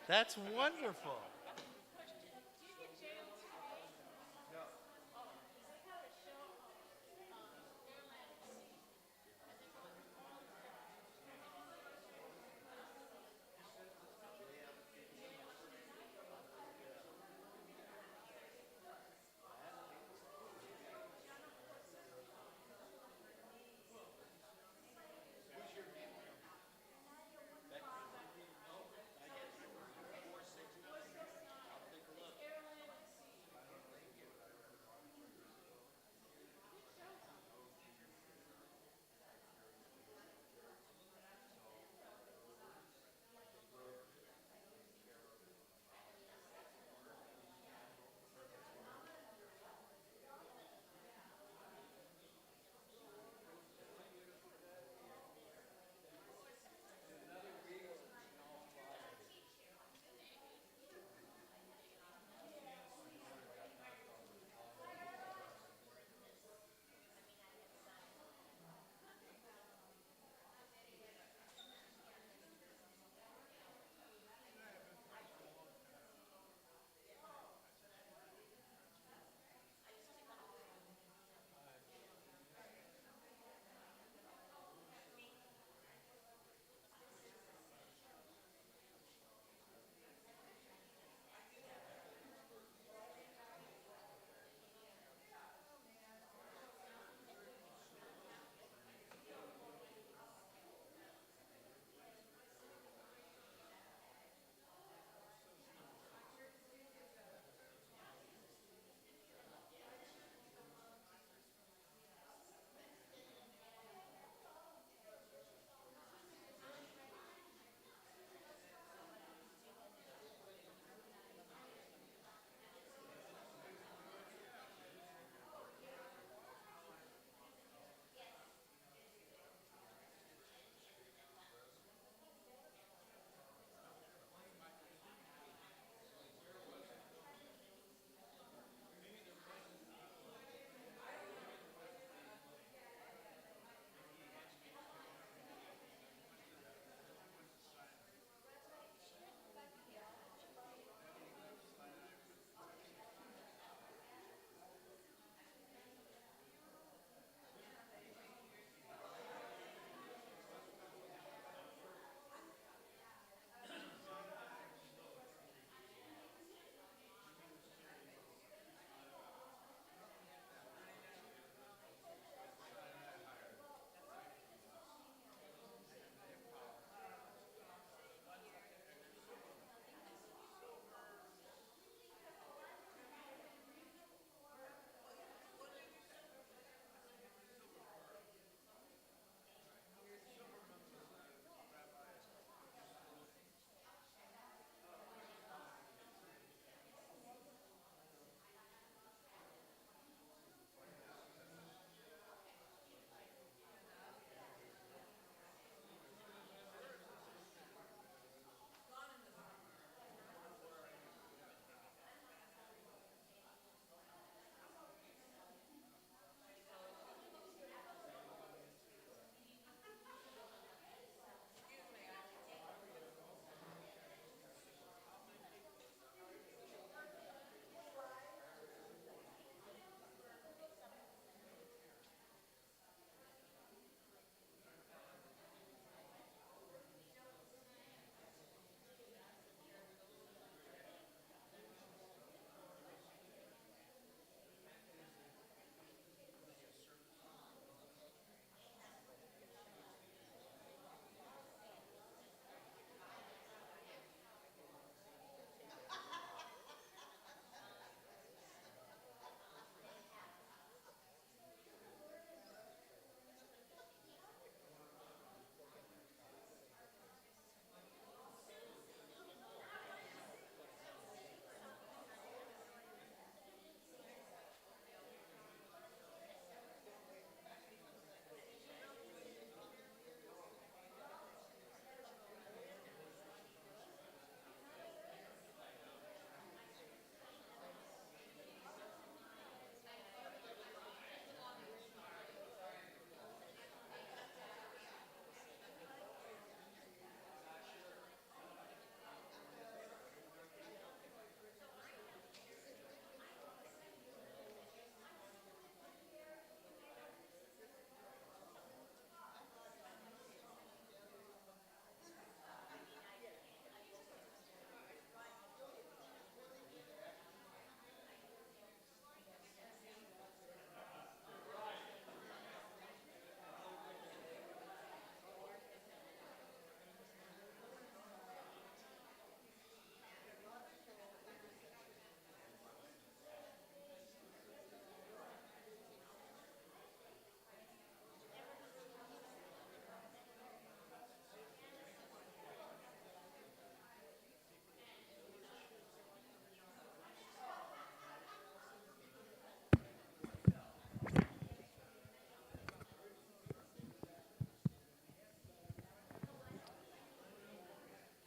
That's wonderful.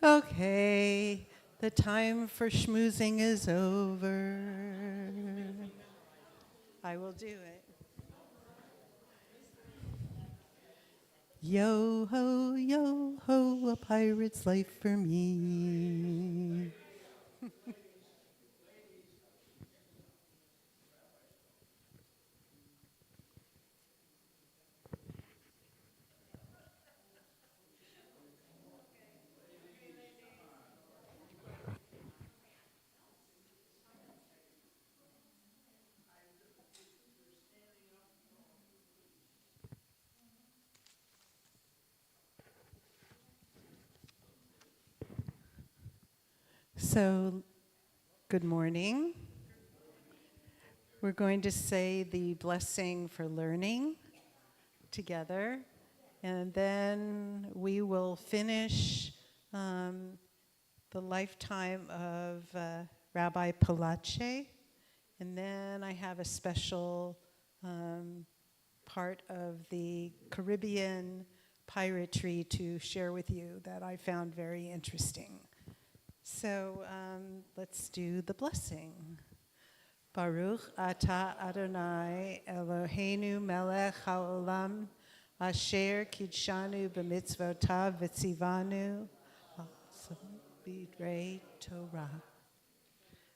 Okay, the time for schmoozing is over. I will do it. Yo ho, a pirate's life for me. So, good morning. We're going to say the blessing for learning together, and then we will finish the lifetime of Rabbi Palache, and then I have a special part of the Caribbean piratry to share with you that I found very interesting. So let's do the blessing. Baruch atah Adonai Eloheinu melech haolam asher kidshanu b'mitzvotav v'tzivanu b'drei Torah.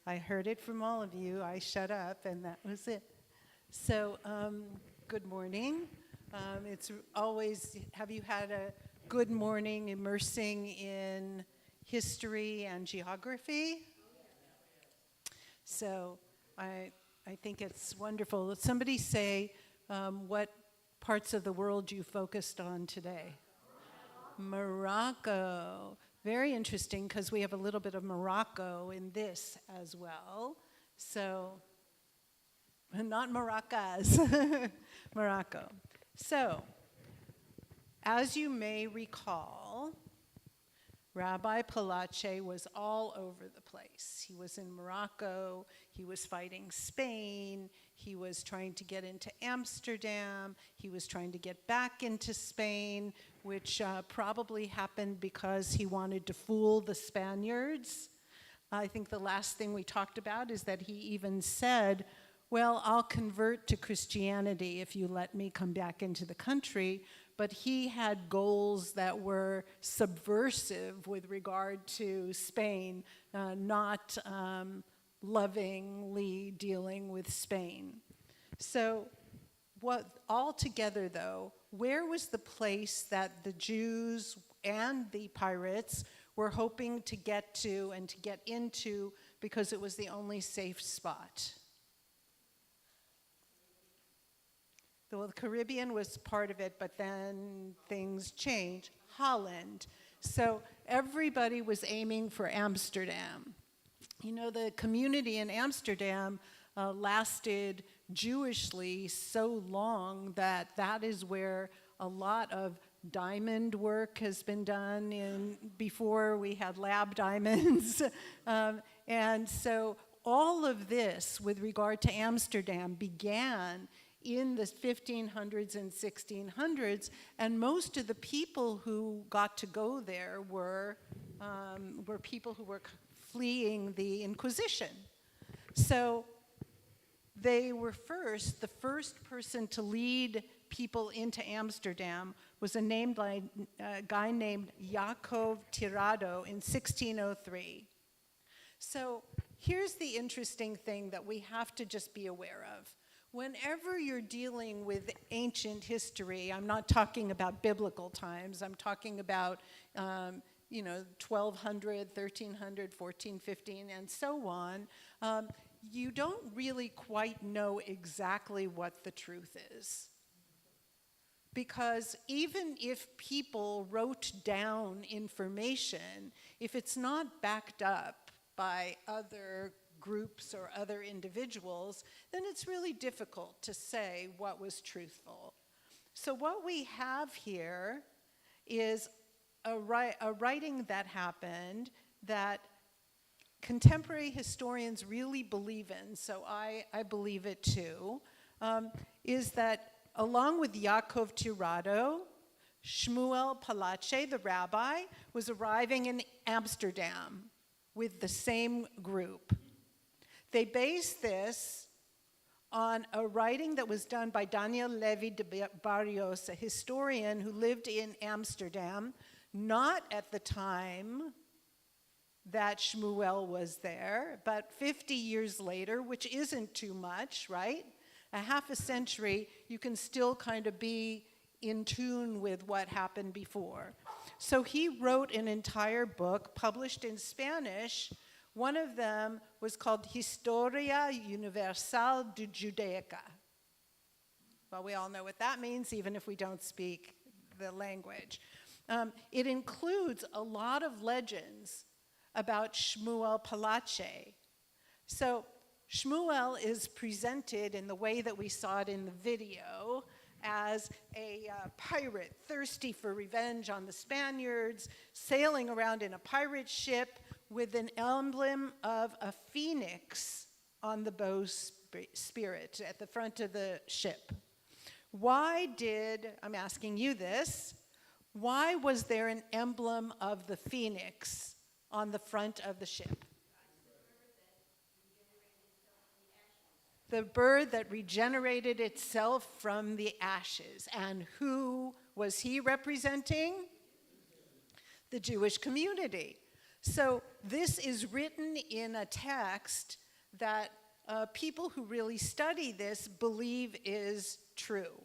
I heard it from all of you. I shut up, and that was it. So good morning. It's always, have you had a good morning immersing in history and geography? So I think it's wonderful. Somebody say what parts of the world you focused on today. Morocco. Very interesting, because we have a little bit of Morocco in this as well. So, not maracas, Morocco. So, as you may recall, Rabbi Palache was all over the place. He was in Morocco, he was fighting Spain, he was trying to get into Amsterdam, he was trying to get back into Spain, which probably happened because he wanted to fool the Spaniards. I think the last thing we talked about is that he even said, well, I'll convert to Christianity if you let me come back into the country. But he had goals that were subversive with regard to Spain, not lovingly dealing with Spain. So altogether, though, where was the place that the Jews and the pirates were hoping to get to and to get into because it was the only safe spot? Well, the Caribbean was part of it, but then things changed. Holland. So everybody was aiming for Amsterdam. You know, the community in Amsterdam lasted Jewishly so long that that is where a lot of diamond work has been done before we had lab diamonds. And so all of this with regard to Amsterdam began in the 1500s and 1600s, and most of the people who got to go there were people who were fleeing the Inquisition. So they were the first person to lead people into Amsterdam was a guy named Jacob Tirado in 1603. So here's the interesting thing that we have to just be aware of. Whenever you're dealing with ancient history, I'm not talking about biblical times, I'm talking about 1200, 1300, 1415, and so on, you don't really quite know exactly what the truth is. Because even if people wrote down information, if it's not backed up by other groups or other individuals, then it's really difficult to say what was truthful. So what we have here is a writing that happened that contemporary historians really believe in, so I believe it too, is that along with Jacob Tirado, Shmuel Palache, the rabbi, was arriving in Amsterdam with the same group. They based this on a writing that was done by Daniel Levi de Barrios, a historian who lived in Amsterdam, not at the time that Shmuel was there, but 50 years later, which isn't too much, right? A half a century, you can still kind of be in tune with what happened before. So he wrote an entire book published in Spanish. One of them was called Historia Universal de Judaica. Well, we all know what that means, even if we don't speak the language. It includes a lot of legends about Shmuel Palache. So Shmuel is presented in the way that we saw it in the video as a pirate thirsty for revenge on the Spaniards, sailing around in a pirate ship with an emblem of a phoenix on the bowsprit at the front of the ship. I'm asking you this, why was there an emblem of the phoenix on the front of the ship? The bird that regenerated itself from the ashes. And who was he representing? The Jewish community. So this is written in a text that people who really study this believe is true.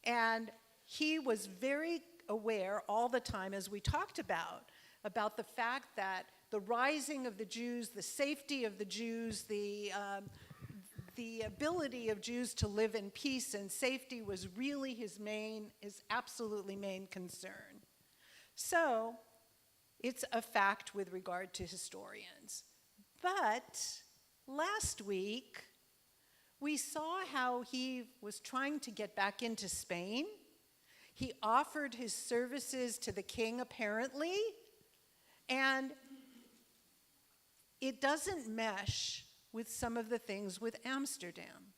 And he was very aware all the time, as we talked about the fact that the rising of the Jews, the safety of the Jews, the ability of Jews to live in peace and safety was really his absolutely main concern. So it's a fact with regard to historians. But last week, we saw how he was trying to get back into Spain. He offered his services to the king, apparently, and it doesn't mesh with some of the things with Amsterdam.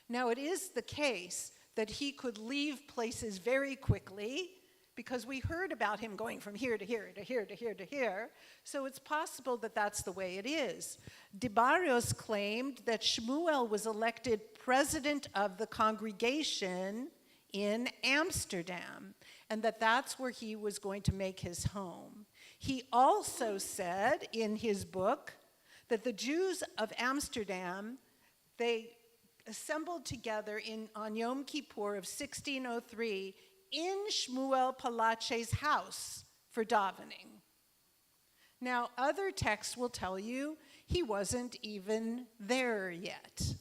Now, it is the case that he could leave places very quickly because we heard about him going from here to here to here to here to here, so it's possible that that's the way it is. De Barrios claimed that Shmuel was elected president of the congregation in Amsterdam, and that that's where he was going to make his home. He also said in his book that the Jews of Amsterdam, they assembled together on Yom Kippur of 1603 in Shmuel Palache's house for davening. Now, other texts will tell you he wasn't even there yet.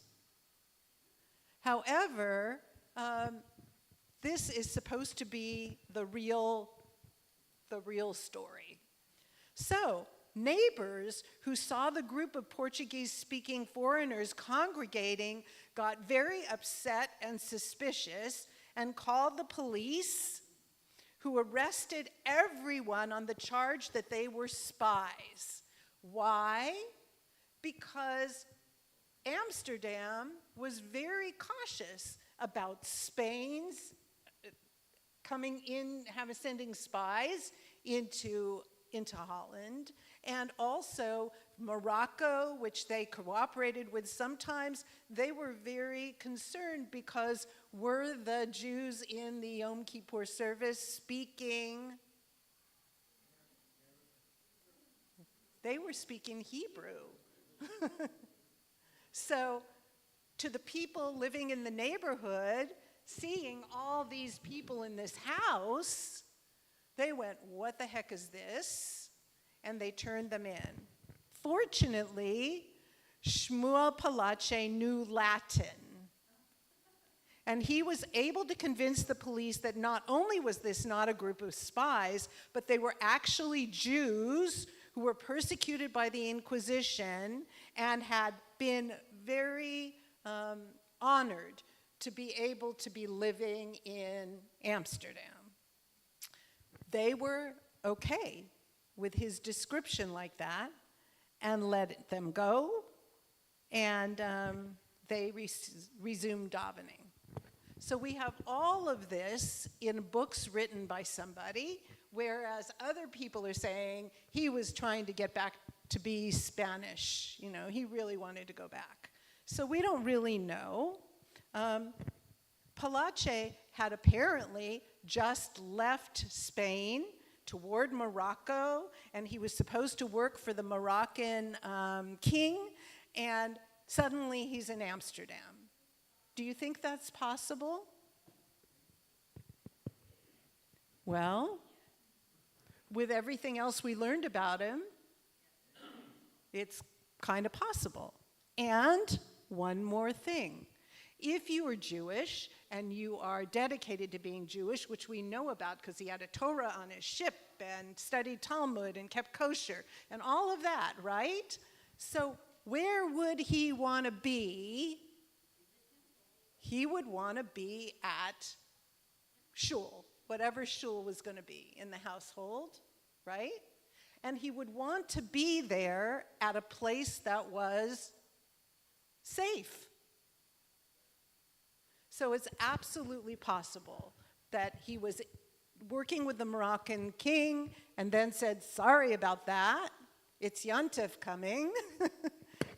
However, this is supposed to be the real story. So, neighbors who saw the group of Portuguese-speaking foreigners congregating got very upset and suspicious and called the police, who arrested everyone on the charge that they were spies. Why? Because Amsterdam was very cautious about Spain's coming in, sending spies into Holland, and also Morocco, which they cooperated with sometimes. They were very concerned because were the Jews in the Yom Kippur service speaking? They were speaking Hebrew. So to the people living in the neighborhood, seeing all these people in this house, they went, "What the heck is this?" And they turned them in. Fortunately, Shmuel Palache knew Latin. And he was able to convince the police that not only was this not a group of spies, but they were actually Jews who were persecuted by the Inquisition and had been very honored to be able to be living in Amsterdam. They were okay with his description like that and let them go, and they resumed davening. So we have all of this in books written by somebody, whereas other people are saying he was trying to get back to be Spanish. You know, he really wanted to go back. So we don't really know. Palache had apparently just left Spain toward Morocco, and he was supposed to work for the Moroccan king, and suddenly he's in Amsterdam. Do you think that's possible? Well, with everything else we learned about him, it's kind of possible. And one more thing. If you are Jewish and you are dedicated to being Jewish, which we know about because he had a Torah on his ship and studied Talmud and kept kosher and all of that, right? So where would he want to be? He would want to be at shul, whatever shul was going to be in the household, right? And he would want to be there at a place that was safe. So it's absolutely possible that he was working with the Moroccan king and then said, sorry about that, it's Yontif coming.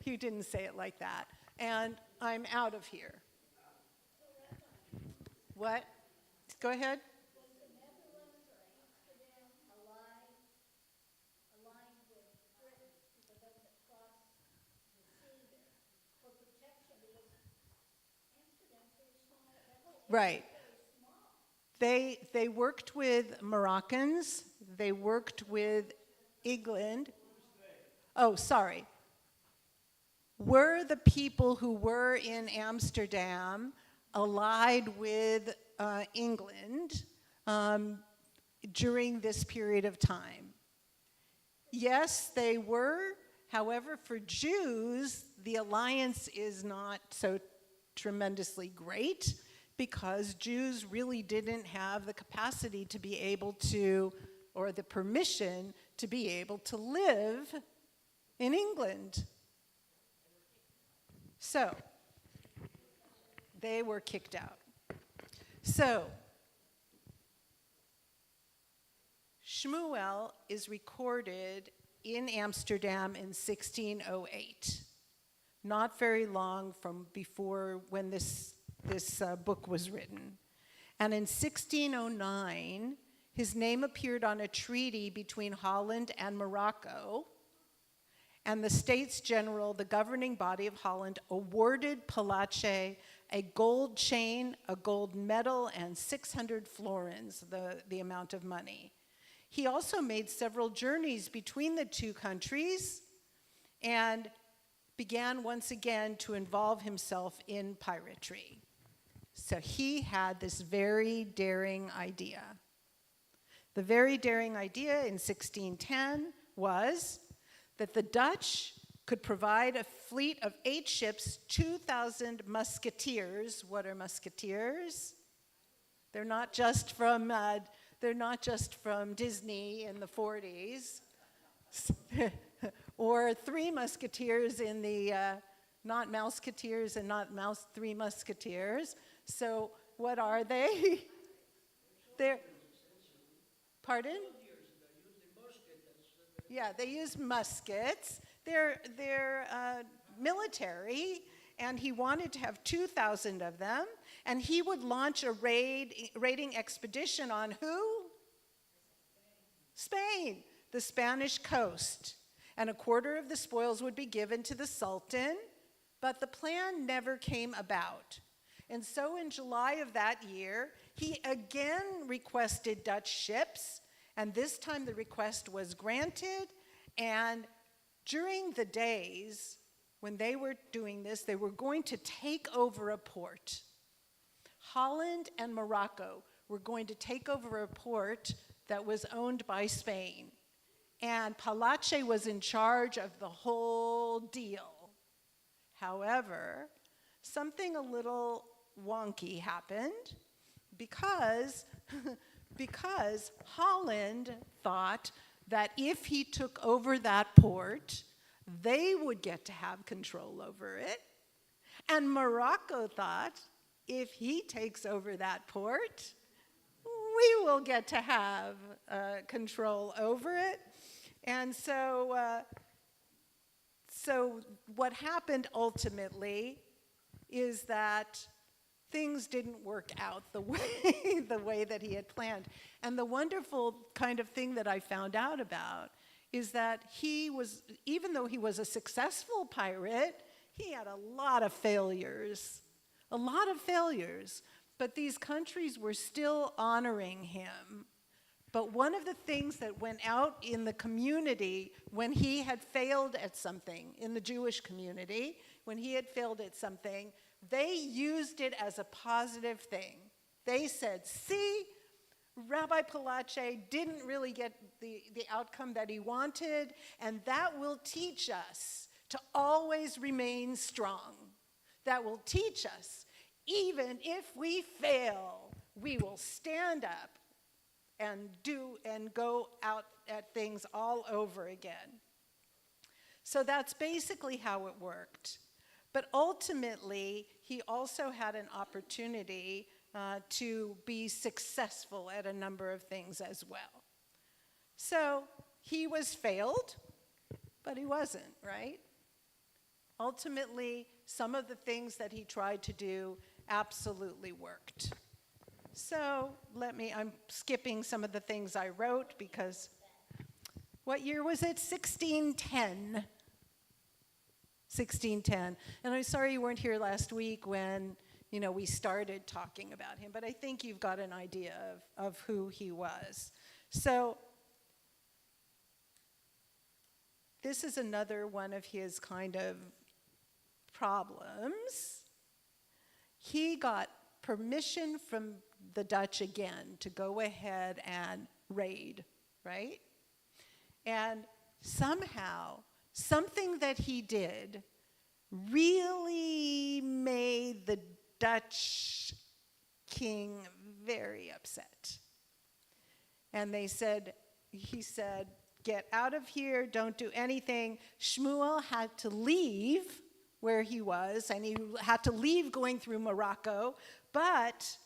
He didn't say it like that. And I'm out of here. What? Go ahead. Right. They worked with Moroccans. They worked with England. Oh, sorry. Were the people who were in Amsterdam allied with England during this period of time? Yes, they were. However, for Jews, the alliance is not so tremendously great because Jews really didn't have the capacity to be able to, or the permission to be able to live in England. So, they were kicked out. So, Shmuel is recorded in Amsterdam in 1608, not very long from before when this book was written. And in 1609, his name appeared on a treaty between Holland and Morocco, and the States General, the governing body of Holland, awarded Palache a gold chain, a gold medal, and 600 florins, the amount of money. He also made several journeys between the two countries and began once again to involve himself in piracy. So he had this very daring idea. The very daring idea in 1610 was that the Dutch could provide a fleet of 8 ships, 2,000 musketeers. What are musketeers? They're not just from Disney in the 40s, or 3 musketeers in the not Mouseketeers and not Three Musketeers. So what are they? They're, pardon? Yeah, they use muskets. They're military, and he wanted to have 2,000 of them, and he would launch a raiding expedition on who? Spain, the Spanish coast. And a quarter of the spoils would be given to the Sultan, but the plan never came about. And so in July of that year, he again requested Dutch ships, and this time the request was granted. And during the days when they were doing this, they were going to take over a port. Holland and Morocco were going to take over a port that was owned by Spain. And Palache was in charge of the whole deal. However, something a little wonky happened because Holland thought that if he took over that port, they would get to have control over it. And Morocco thought if he takes over that port, we will get to have control over it. And so what happened ultimately is that things didn't work out the way that he had planned. And the wonderful kind of thing that I found out about is that even though he was a successful pirate, he had a lot of failures. But these countries were still honoring him. But one of the things that went out in the community when he had failed at something, in the Jewish community, when he had failed at something, they used it as a positive thing. They said, see, Rabbi Palache didn't really get the outcome that he wanted, and that will teach us to always remain strong. That will teach us, even if we fail, we will stand up and go out at things all over again. So that's basically how it worked. But ultimately, he also had an opportunity to be successful at a number of things as well. So he was failed, but he wasn't, right? Ultimately, some of the things that he tried to do absolutely worked. So I'm skipping some of the things I wrote because, what year was it? 1610. 1610. And I'm sorry you weren't here last week when, we started talking about him, but I think you've got an idea of who he was. So this is another one of his kind of problems. He got permission from the Dutch again to go ahead and raid, right? And somehow, something that he did really made the Dutch king very upset. And he said, get out of here, don't do anything. Shmuel had to leave where he was, and he had to leave going through Morocco, but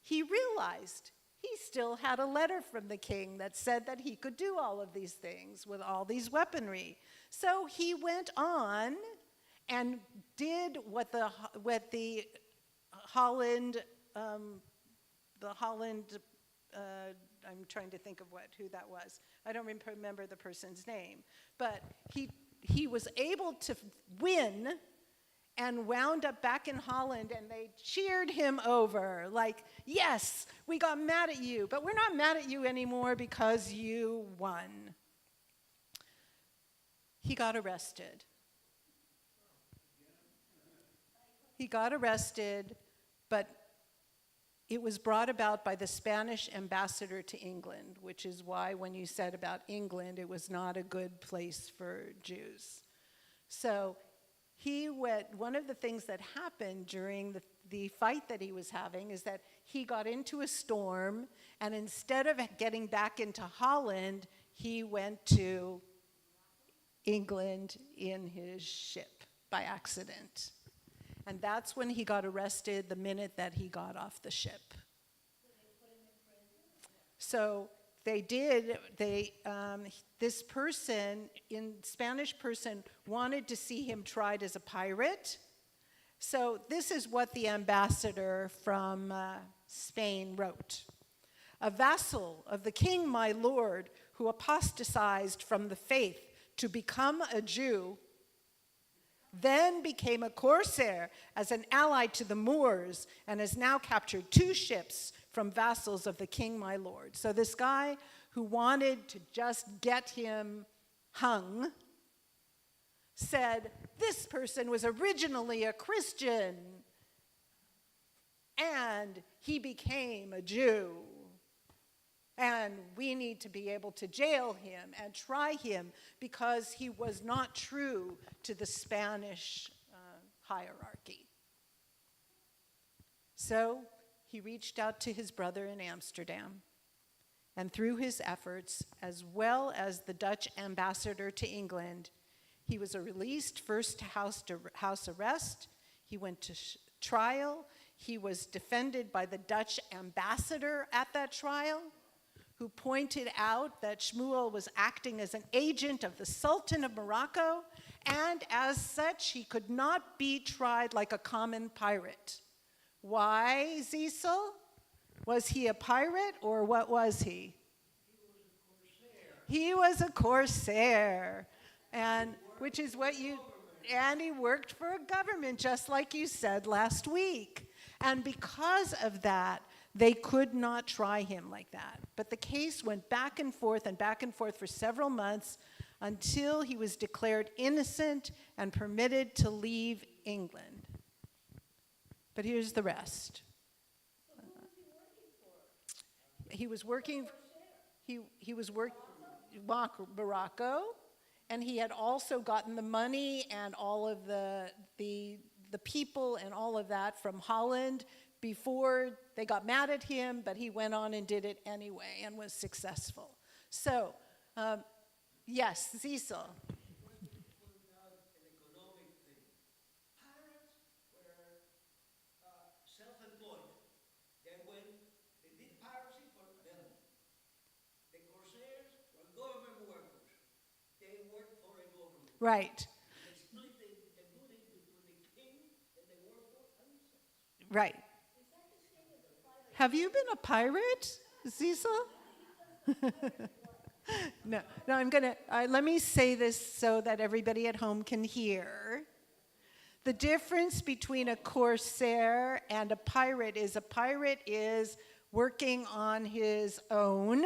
he realized he still had a letter from the king that said that he could do all of these things with all these weaponry. So he went on and did what the Holland, I'm trying to think of who that was. I don't remember the person's name. But he was able to win and wound up back in Holland, and they cheered him over. Like, yes, we got mad at you, but we're not mad at you anymore because you won. He got arrested. But it was brought about by the Spanish ambassador to England, which is why when you said about England, it was not a good place for Jews. So one of the things that happened during the fight that he was having is that he got into a storm, and instead of getting back into Holland, he went to England in his ship by accident. And that's when he got arrested, the minute that he got off the ship. So they did, this person, Spanish person, wanted to see him tried as a pirate. So this is what the ambassador from Spain wrote. A vassal of the king, my lord, who apostatized from the faith to become a Jew, then became a corsair as an ally to the Moors, and has now captured 2 ships from vassals of the king, my lord. So this guy who wanted to just get him hung said, this person was originally a Christian, and he became a Jew. And we need to be able to jail him and try him because he was not true to the Spanish hierarchy. So he reached out to his brother in Amsterdam. And through his efforts, as well as the Dutch ambassador to England, he was released first to house arrest. He went to trial. He was defended by the Dutch ambassador at that trial, who pointed out that Shmuel was acting as an agent of the Sultan of Morocco, and as such, he could not be tried like a common pirate. Why, Cecil? Was he a pirate, or what was he? He was a corsair, and which is what you, and he worked for a government, just like you said last week. And because of that, they could not try him like that. But the case went back and forth for several months until he was declared innocent and permitted to leave England. But here's the rest. He was working, he was Morocco, and he had also gotten the money and all of the people and all of that from Holland before they got mad at him, but he went on and did it anyway and was successful. So, yes, Cecil. Self-employed. They did piracy for them. The corsairs were government workers. They worked for a government. Right, They split the money between the king and the workforce and themselves. right. Have you been a pirate, Cecil? No, I'm gonna, let me say this so that everybody at home can hear. The difference between a corsair and a pirate is working on his own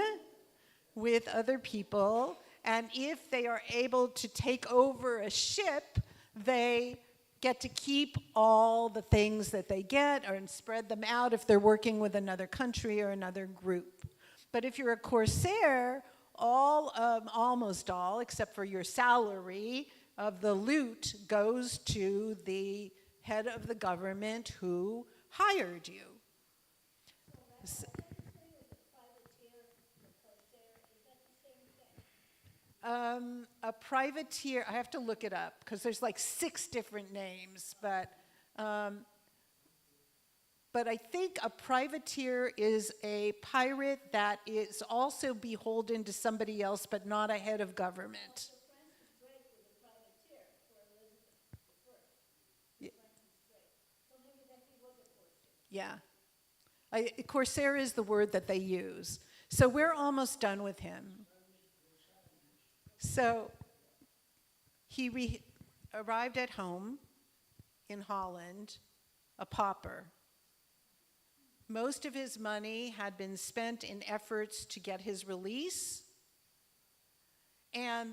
with other people, and if they are able to take over a ship, they get to keep all the things that they get and spread them out if they're working with another country or another group. But if you're a corsair, almost all, except for your salary, of the loot goes to the head of the government who hired you. A privateer, I have to look it up because there's like 6 different names, but I think a privateer is a pirate that is also beholden to somebody else, but not a head of government. Yeah. Corsair is the word that they use. So we're almost done with him. So he arrived at home in Holland, a pauper. Most of his money had been spent in efforts to get his release, and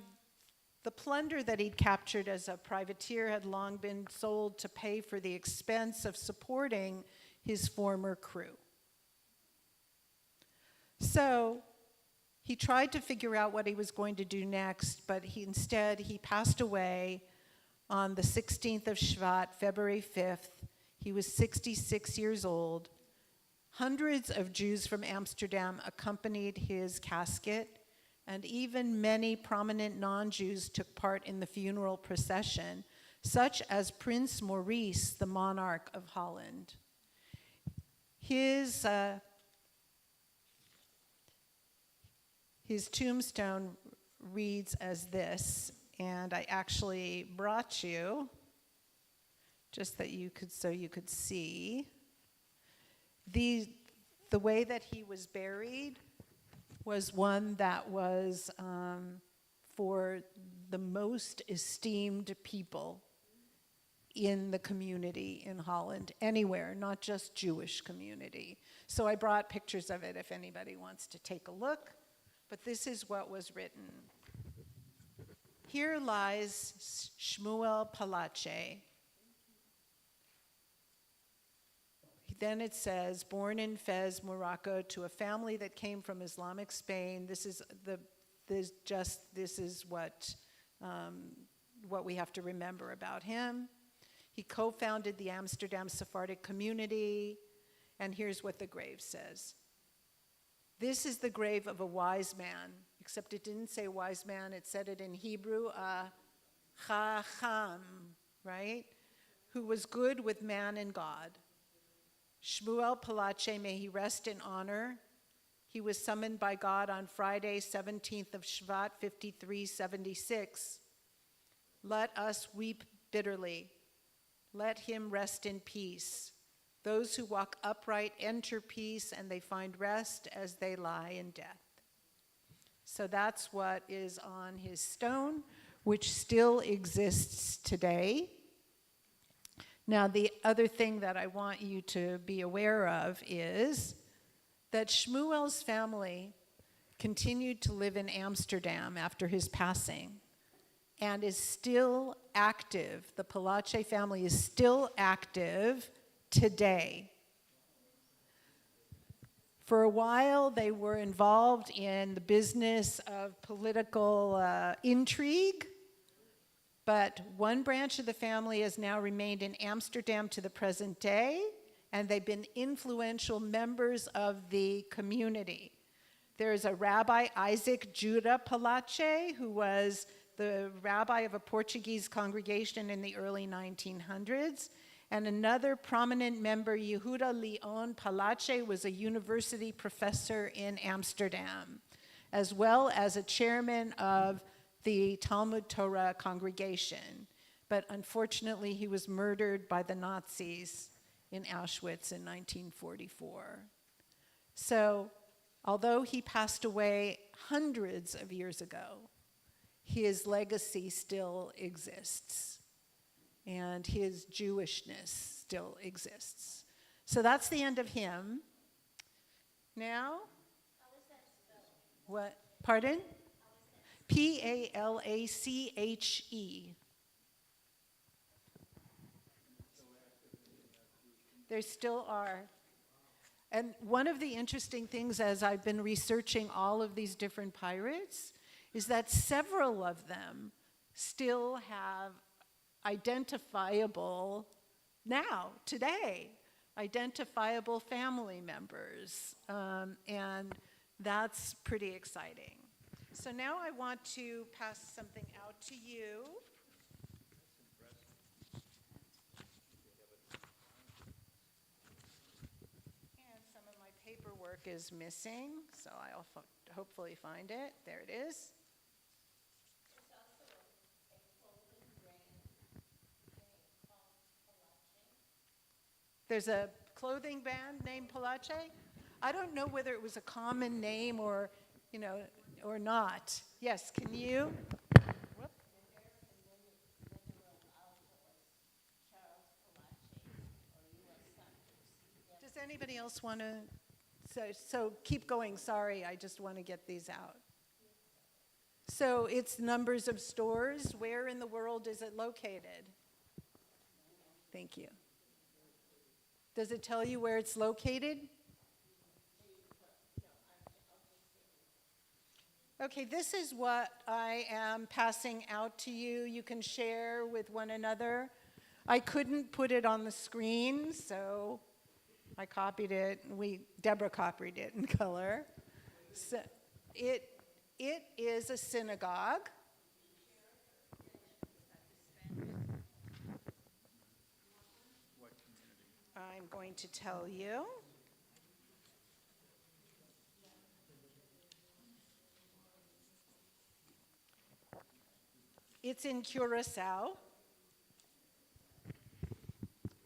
the plunder that he'd captured as a privateer had long been sold to pay for the expense of supporting his former crew. So he tried to figure out what he was going to do next, but instead he passed away on the 16th of Shvat, February 5th. He was 66 years old. Hundreds of Jews from Amsterdam accompanied his casket, and even many prominent non-Jews took part in the funeral procession, such as Prince Maurice, the monarch of Holland. His tombstone reads as this, and I actually brought you, just that you could, so you could see. The way that he was buried was one that was for the most esteemed people in the community in Holland, anywhere, not just Jewish community. So I brought pictures of it if anybody wants to take a look, but this is what was written. Here lies Shmuel Palache. Then it says, born in Fez, Morocco, to a family that came from Islamic Spain. This is what we have to remember about him. He co-founded the Amsterdam Sephardic community, and here's what the grave says. This is the grave of a wise man, except it didn't say wise man, it said it in Hebrew, chacham, right? Who was good with man and God. Shmuel Palache, may he rest in honor. He was summoned by God on Friday, 17th of Shvat, 5376. Let us weep bitterly. Let him rest in peace. Those who walk upright enter peace, and they find rest as they lie in death. So that's what is on his stone, which still exists today. Now, the other thing that I want you to be aware of is that Shmuel's family continued to live in Amsterdam after his passing and is still active. The Palache family is still active today. For a while, they were involved in the business of political intrigue, but one branch of the family has now remained in Amsterdam to the present day, and they've been influential members of the community. There's a Rabbi Isaac Judah Palache, who was the rabbi of a Portuguese congregation in the early 1900s, and another prominent member, Yehuda Leon Palache, was a university professor in Amsterdam, as well as a chairman of the Talmud Torah congregation. But unfortunately, he was murdered by the Nazis in Auschwitz in 1944. So, although he passed away hundreds of years ago, his legacy still exists, and his Jewishness still exists. So that's the end of him. Now, what? Pardon? Palache. There still are. And one of the interesting things as I've been researching all of these different pirates is that several of them still have identifiable, now, today, identifiable family members. And that's pretty exciting. So now I want to pass something out to you. And some of my paperwork is missing, so I'll hopefully find it. There it is. There's a clothing brand named Palache. I don't know whether it was a common name or, or not. Yes, can you? Whoop. Does anybody else want to? So keep going. Sorry, I just want to get these out. So it's numbers of stores. Where in the world is it located? Thank you. Does it tell you where it's located? Okay, this is what I am passing out to you. You can share with one another. I couldn't put it on the screen, so I copied it. Deborah copied it in color. So it is a synagogue. I'm going to tell you. It's in Curacao.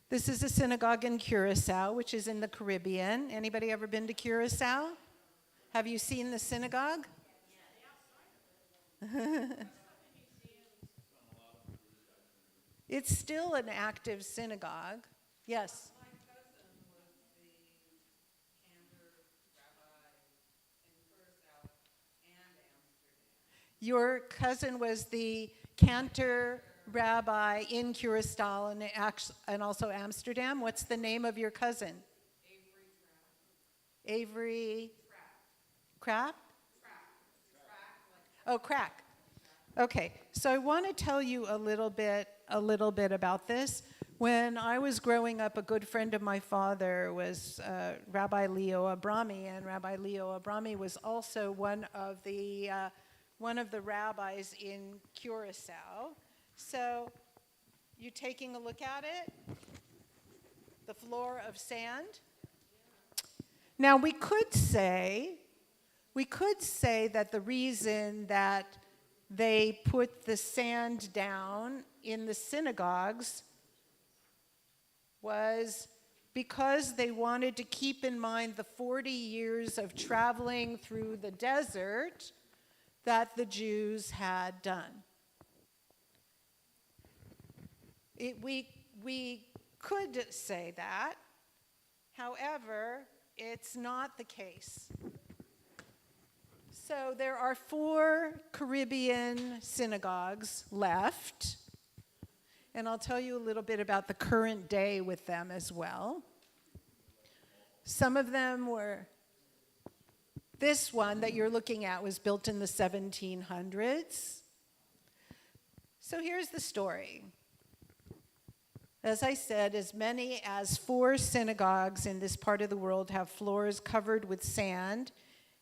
This is a synagogue in Curacao, which is in the Caribbean. Anybody ever been to Curacao? Have you seen the synagogue? It's still an active synagogue. Yes. My cousin was the Cantor rabbi in Curacao and Amsterdam. Your cousin was the Cantor rabbi in Curacao and also Amsterdam. What's the name of your cousin? Avery Kraft? Oh, Crack. Okay, so I want to tell you a little bit about this. When I was growing up, a good friend of my father was Rabbi Leo Abrami, and Rabbi Leo Abrami was also one of the rabbis in Curacao. So, you taking a look at it? The floor of sand? Now, we could say that the reason that they put the sand down in the synagogues was because they wanted to keep in mind the 40 years of traveling through the desert that the Jews had done. We could say that. However, it's not the case. So there are 4 Caribbean synagogues left, and I'll tell you a little bit about the current day with them as well. Some of them were, this one that you're looking at was built in the 1700s. So here's the story. As I said, as many as 4 synagogues in this part of the world have floors covered with sand,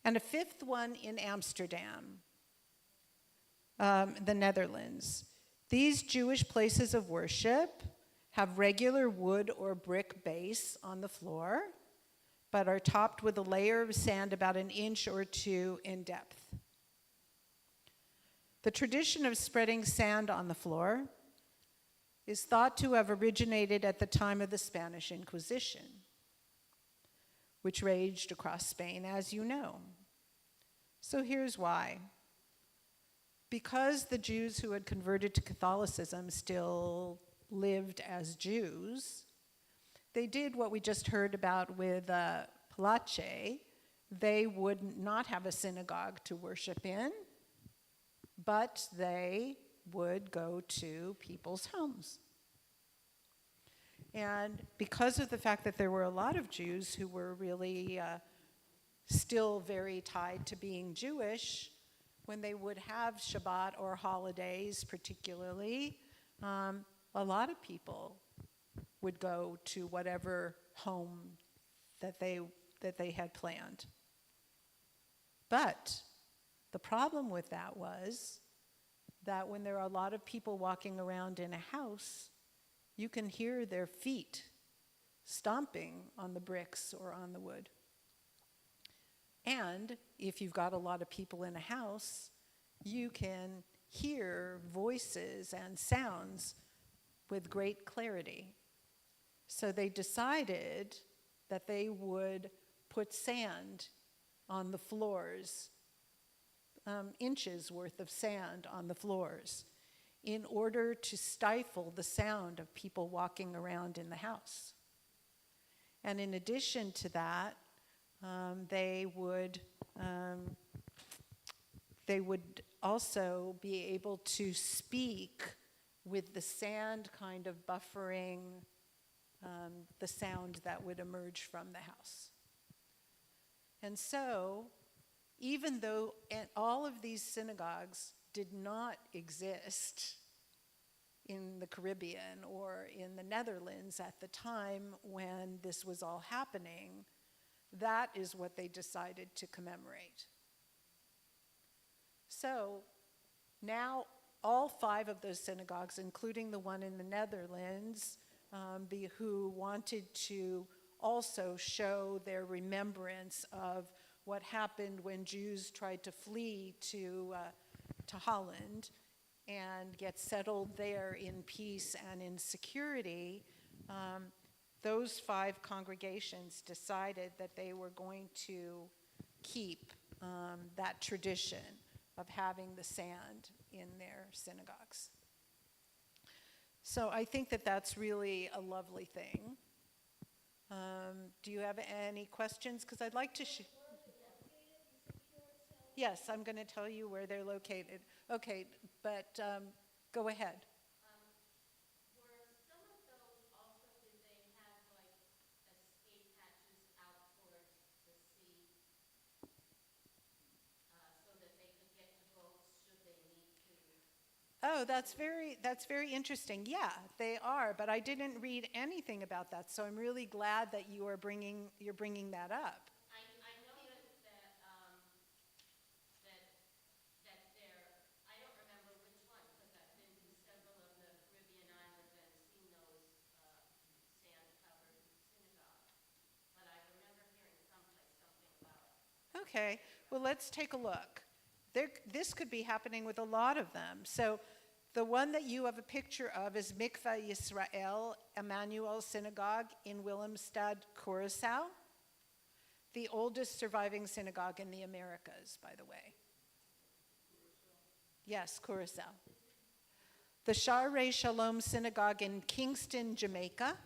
and a 5th one in Amsterdam, the Netherlands. These Jewish places of worship have regular wood or brick base on the floor, but are topped with a layer of sand about an inch or 2 in depth. The tradition of spreading sand on the floor is thought to have originated at the time of the Spanish Inquisition, which raged across Spain, as you know. So here's why. Because the Jews who had converted to Catholicism still lived as Jews, they did what we just heard about with Palace. They would not have a synagogue to worship in, but they would go to people's homes. And because of the fact that there were a lot of Jews who were really still very tied to being Jewish, when they would have Shabbat or holidays particularly, a lot of people would go to whatever home that they had planned. But the problem with that was that when there are a lot of people walking around in a house, you can hear their feet stomping on the bricks or on the wood. And if you've got a lot of people in a house, you can hear voices and sounds with great clarity. So they decided that they would put sand on the floors, inches worth of sand on the floors, in order to stifle the sound of people walking around in the house. And in addition to that, they would also be able to speak with the sand kind of buffering the sound that would emerge from the house. And so, even though all of these synagogues did not exist in the Caribbean or in the Netherlands at the time when this was all happening, that is what they decided to commemorate. So now all 5 of those synagogues, including the one in the Netherlands, who wanted to also show their remembrance of what happened when Jews tried to flee to Holland and get settled there in peace and in security, those 5 congregations decided that they were going to keep that tradition of having the sand in their synagogues. So I think that that's really a lovely thing. Do you have any questions? Because I'd like to... Yes, I'm going to tell you where they're located. Okay, but go ahead. Were some of those also, did they have like escape hatches out towards the sea so that they could get to boats should they need to? Oh, that's very interesting. Yeah, they are, but I didn't read anything about that, so I'm really glad that you're bringing that up. I know that there, I don't remember which one because I've been to several of the Caribbean islands and seen those sand-covered Okay, well, let's take a look. This could be happening with a lot of them. So the one that you have a picture of is Mikveh Yisrael Emmanuel Synagogue in Willemstad, Curacao, the oldest surviving synagogue in the Americas, by the way. Yes, Curacao. The Sharei Shalom Synagogue in Kingston, Jamaica.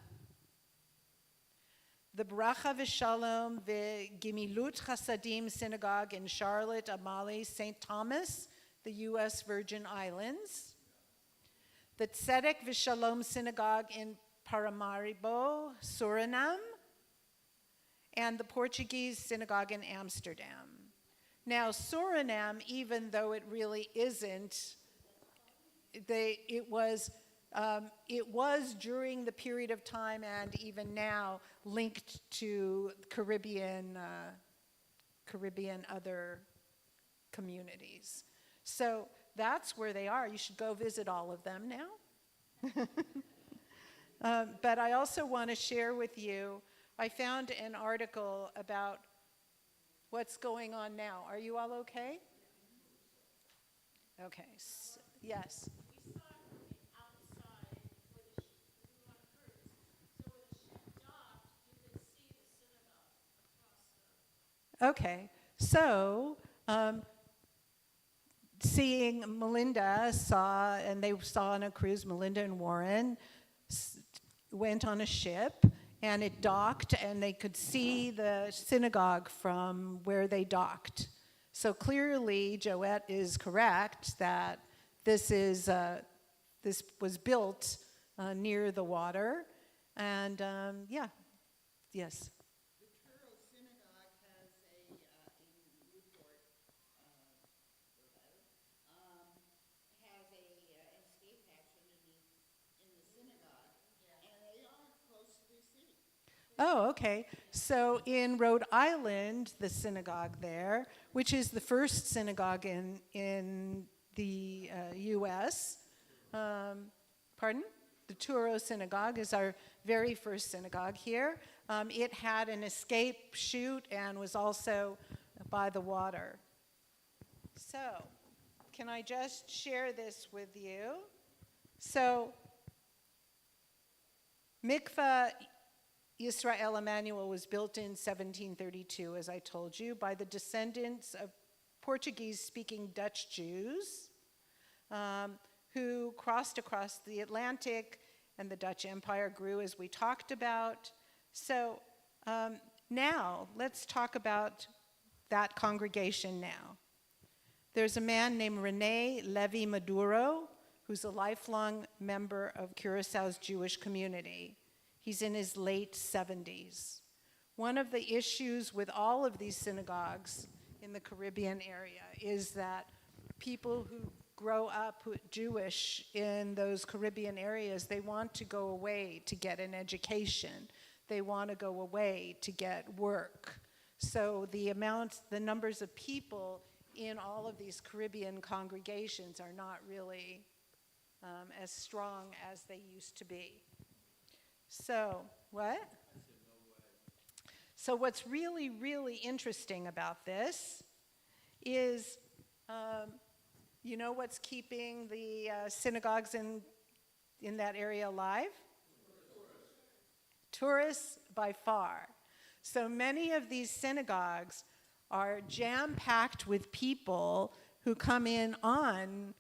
The Bracha V'Shalom V'Gimilut Chasadim Synagogue in Charlotte, Amalie, St. Thomas, the U.S. Virgin Islands. The Tzedek V'Shalom Synagogue in Paramaribo, Suriname. And the Portuguese Synagogue in Amsterdam. Now, Suriname, even though it really isn't, it was during the period of time and even now linked to Caribbean other communities. So that's where they are. You should go visit all of them now. But I also want to share with you, I found an article about what's going on now. Are you all okay? Okay, yes. We saw it from the outside where the ship, we were on a cruise. So where the ship docked, you could see the synagogue across the. Okay, so seeing Melinda and they saw on a cruise, Melinda and Warren went on a ship and it docked and they could see the synagogue from where they docked. So clearly Joette is correct that this was built near the water and yes. The Truro Synagogue has in Newport, has a escape hatch in the synagogue, and they are close to the sea. Oh, okay. So in Rhode Island, the synagogue there, which is the first synagogue in the U.S., pardon? The Truro Synagogue is our very first synagogue here. It had an escape chute and was also by the water. So, can I just share this with you? So, Mikveh Yisrael Emmanuel was built in 1732, as I told you, by the descendants of Portuguese-speaking Dutch Jews who crossed across the Atlantic, and the Dutch Empire grew, as we talked about. So now, let's talk about that congregation now. There's a man named Rene Levy Maduro, who's a lifelong member of Curaçao's Jewish community. He's in his late 70s. One of the issues with all of these synagogues in the Caribbean area is that people who grow up Jewish in those Caribbean areas, they want to go away to get an education. They want to go away to get work. So the numbers of people in all of these Caribbean congregations are not really as strong as they used to be. So, what? So what's really, really interesting about this is, you know what's keeping the synagogues in that area alive? Tourists by far. So many of these synagogues are jam-packed with people who come in on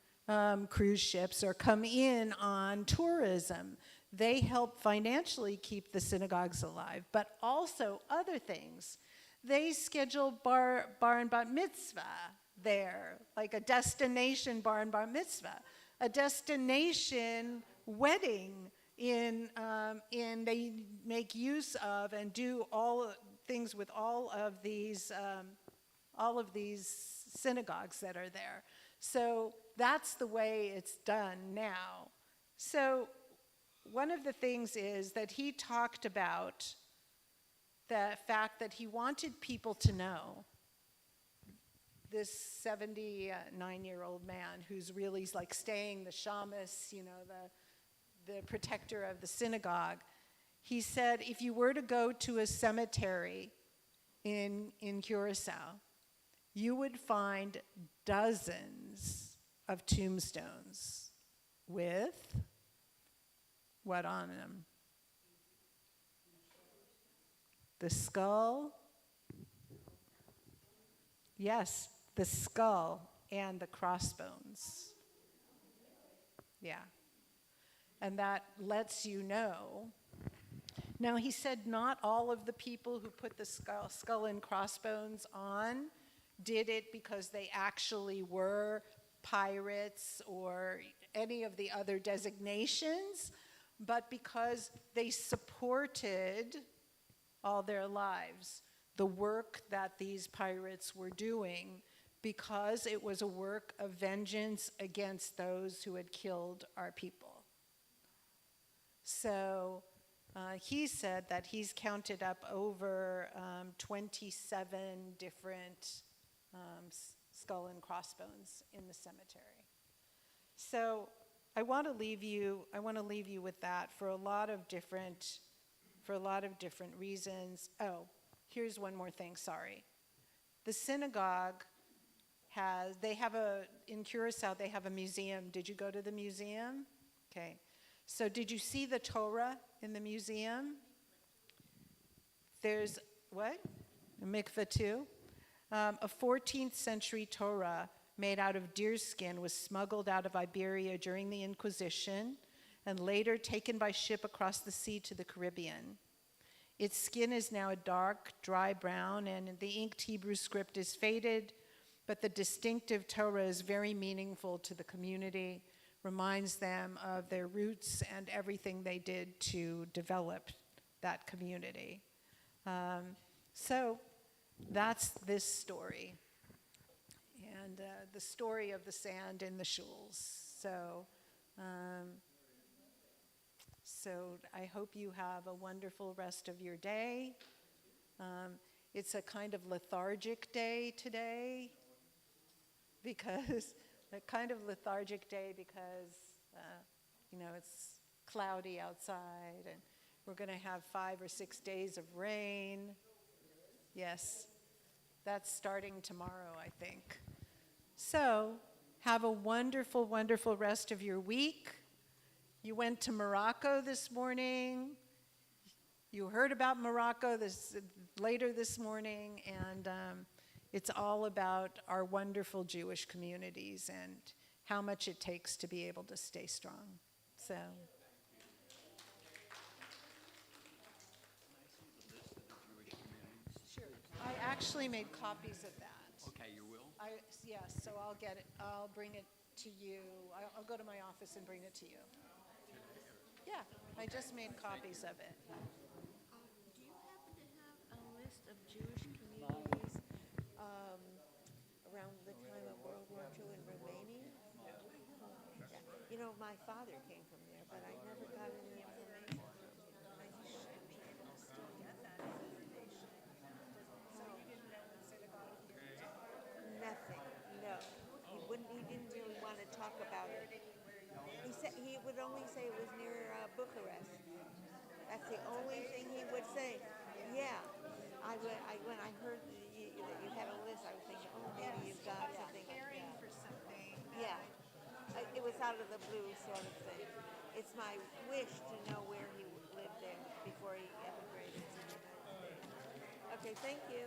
cruise ships or come in on tourism. They help financially keep the synagogues alive, but also other things. They schedule bar and bat mitzvah there, like a destination bar and bar mitzvah, a destination wedding they make use of and do all things with all of these synagogues that are there. So that's the way it's done now. So one of the things is that he talked about the fact that he wanted people to know, this 79-year-old man who's really like staying the shamus, you know, the protector of the synagogue. He said, if you were to go to a cemetery in Curacao, you would find dozens of tombstones with what on them? The skull. Yes, the skull and the crossbones. Yeah. And that lets you know. Now, he said not all of the people who put the skull and crossbones on did it because they actually were pirates or any of the other designations, but because they supported all their lives the work that these pirates were doing, because it was a work of vengeance against those who had killed our people. So he said that he's counted up over 27 different skull and crossbones in the cemetery. So I want to leave you with that for a lot of different reasons. Oh, here's one more thing, sorry. The synagogue in Curacao, they have a museum. Did you go to the museum? Okay. So did you see the Torah in the museum? There's, what? A mikveh too? A 14th century Torah made out of deerskin was smuggled out of Iberia during the Inquisition and later taken by ship across the sea to the Caribbean. Its skin is now a dark, dry brown, and the inked Hebrew script is faded, but the distinctive Torah is very meaningful to the community, reminds them of their roots and everything they did to develop that community. So that's this story, and the story of the sand in the shuls. So I hope you have a wonderful rest of your day. It's a kind of lethargic day today, because it's cloudy outside, and we're going to have 5 or 6 days of rain. Yes, that's starting tomorrow, I think. So have a wonderful, wonderful rest of your week. You went to Morocco this morning. You heard about Morocco later this morning, and it's all about our wonderful Jewish communities and how much it takes to be able to stay strong. So. Sure. I actually made copies of that. Okay, you will? Yes, so I'll get it. I'll bring it to you. I'll go to my office and bring it to you. Yeah, I just made copies of it. Do you happen to have a list of Jewish communities around the time of World War II in Romania? Yeah. You know, my father came from there, but I never got any information from him. I should be able to still get that information. So you didn't know the synagogue? Nothing, no. He didn't really want to talk about it. He said he would only say it was near Bucharest. That's the only thing he would say. Yeah, when I heard that you had a list, I was thinking, oh, maybe you've got something. Preparing for something. Yeah, it was out of the blue sort of thing. It's my wish to know where he lived there before he emigrated to the United States. Okay, thank you.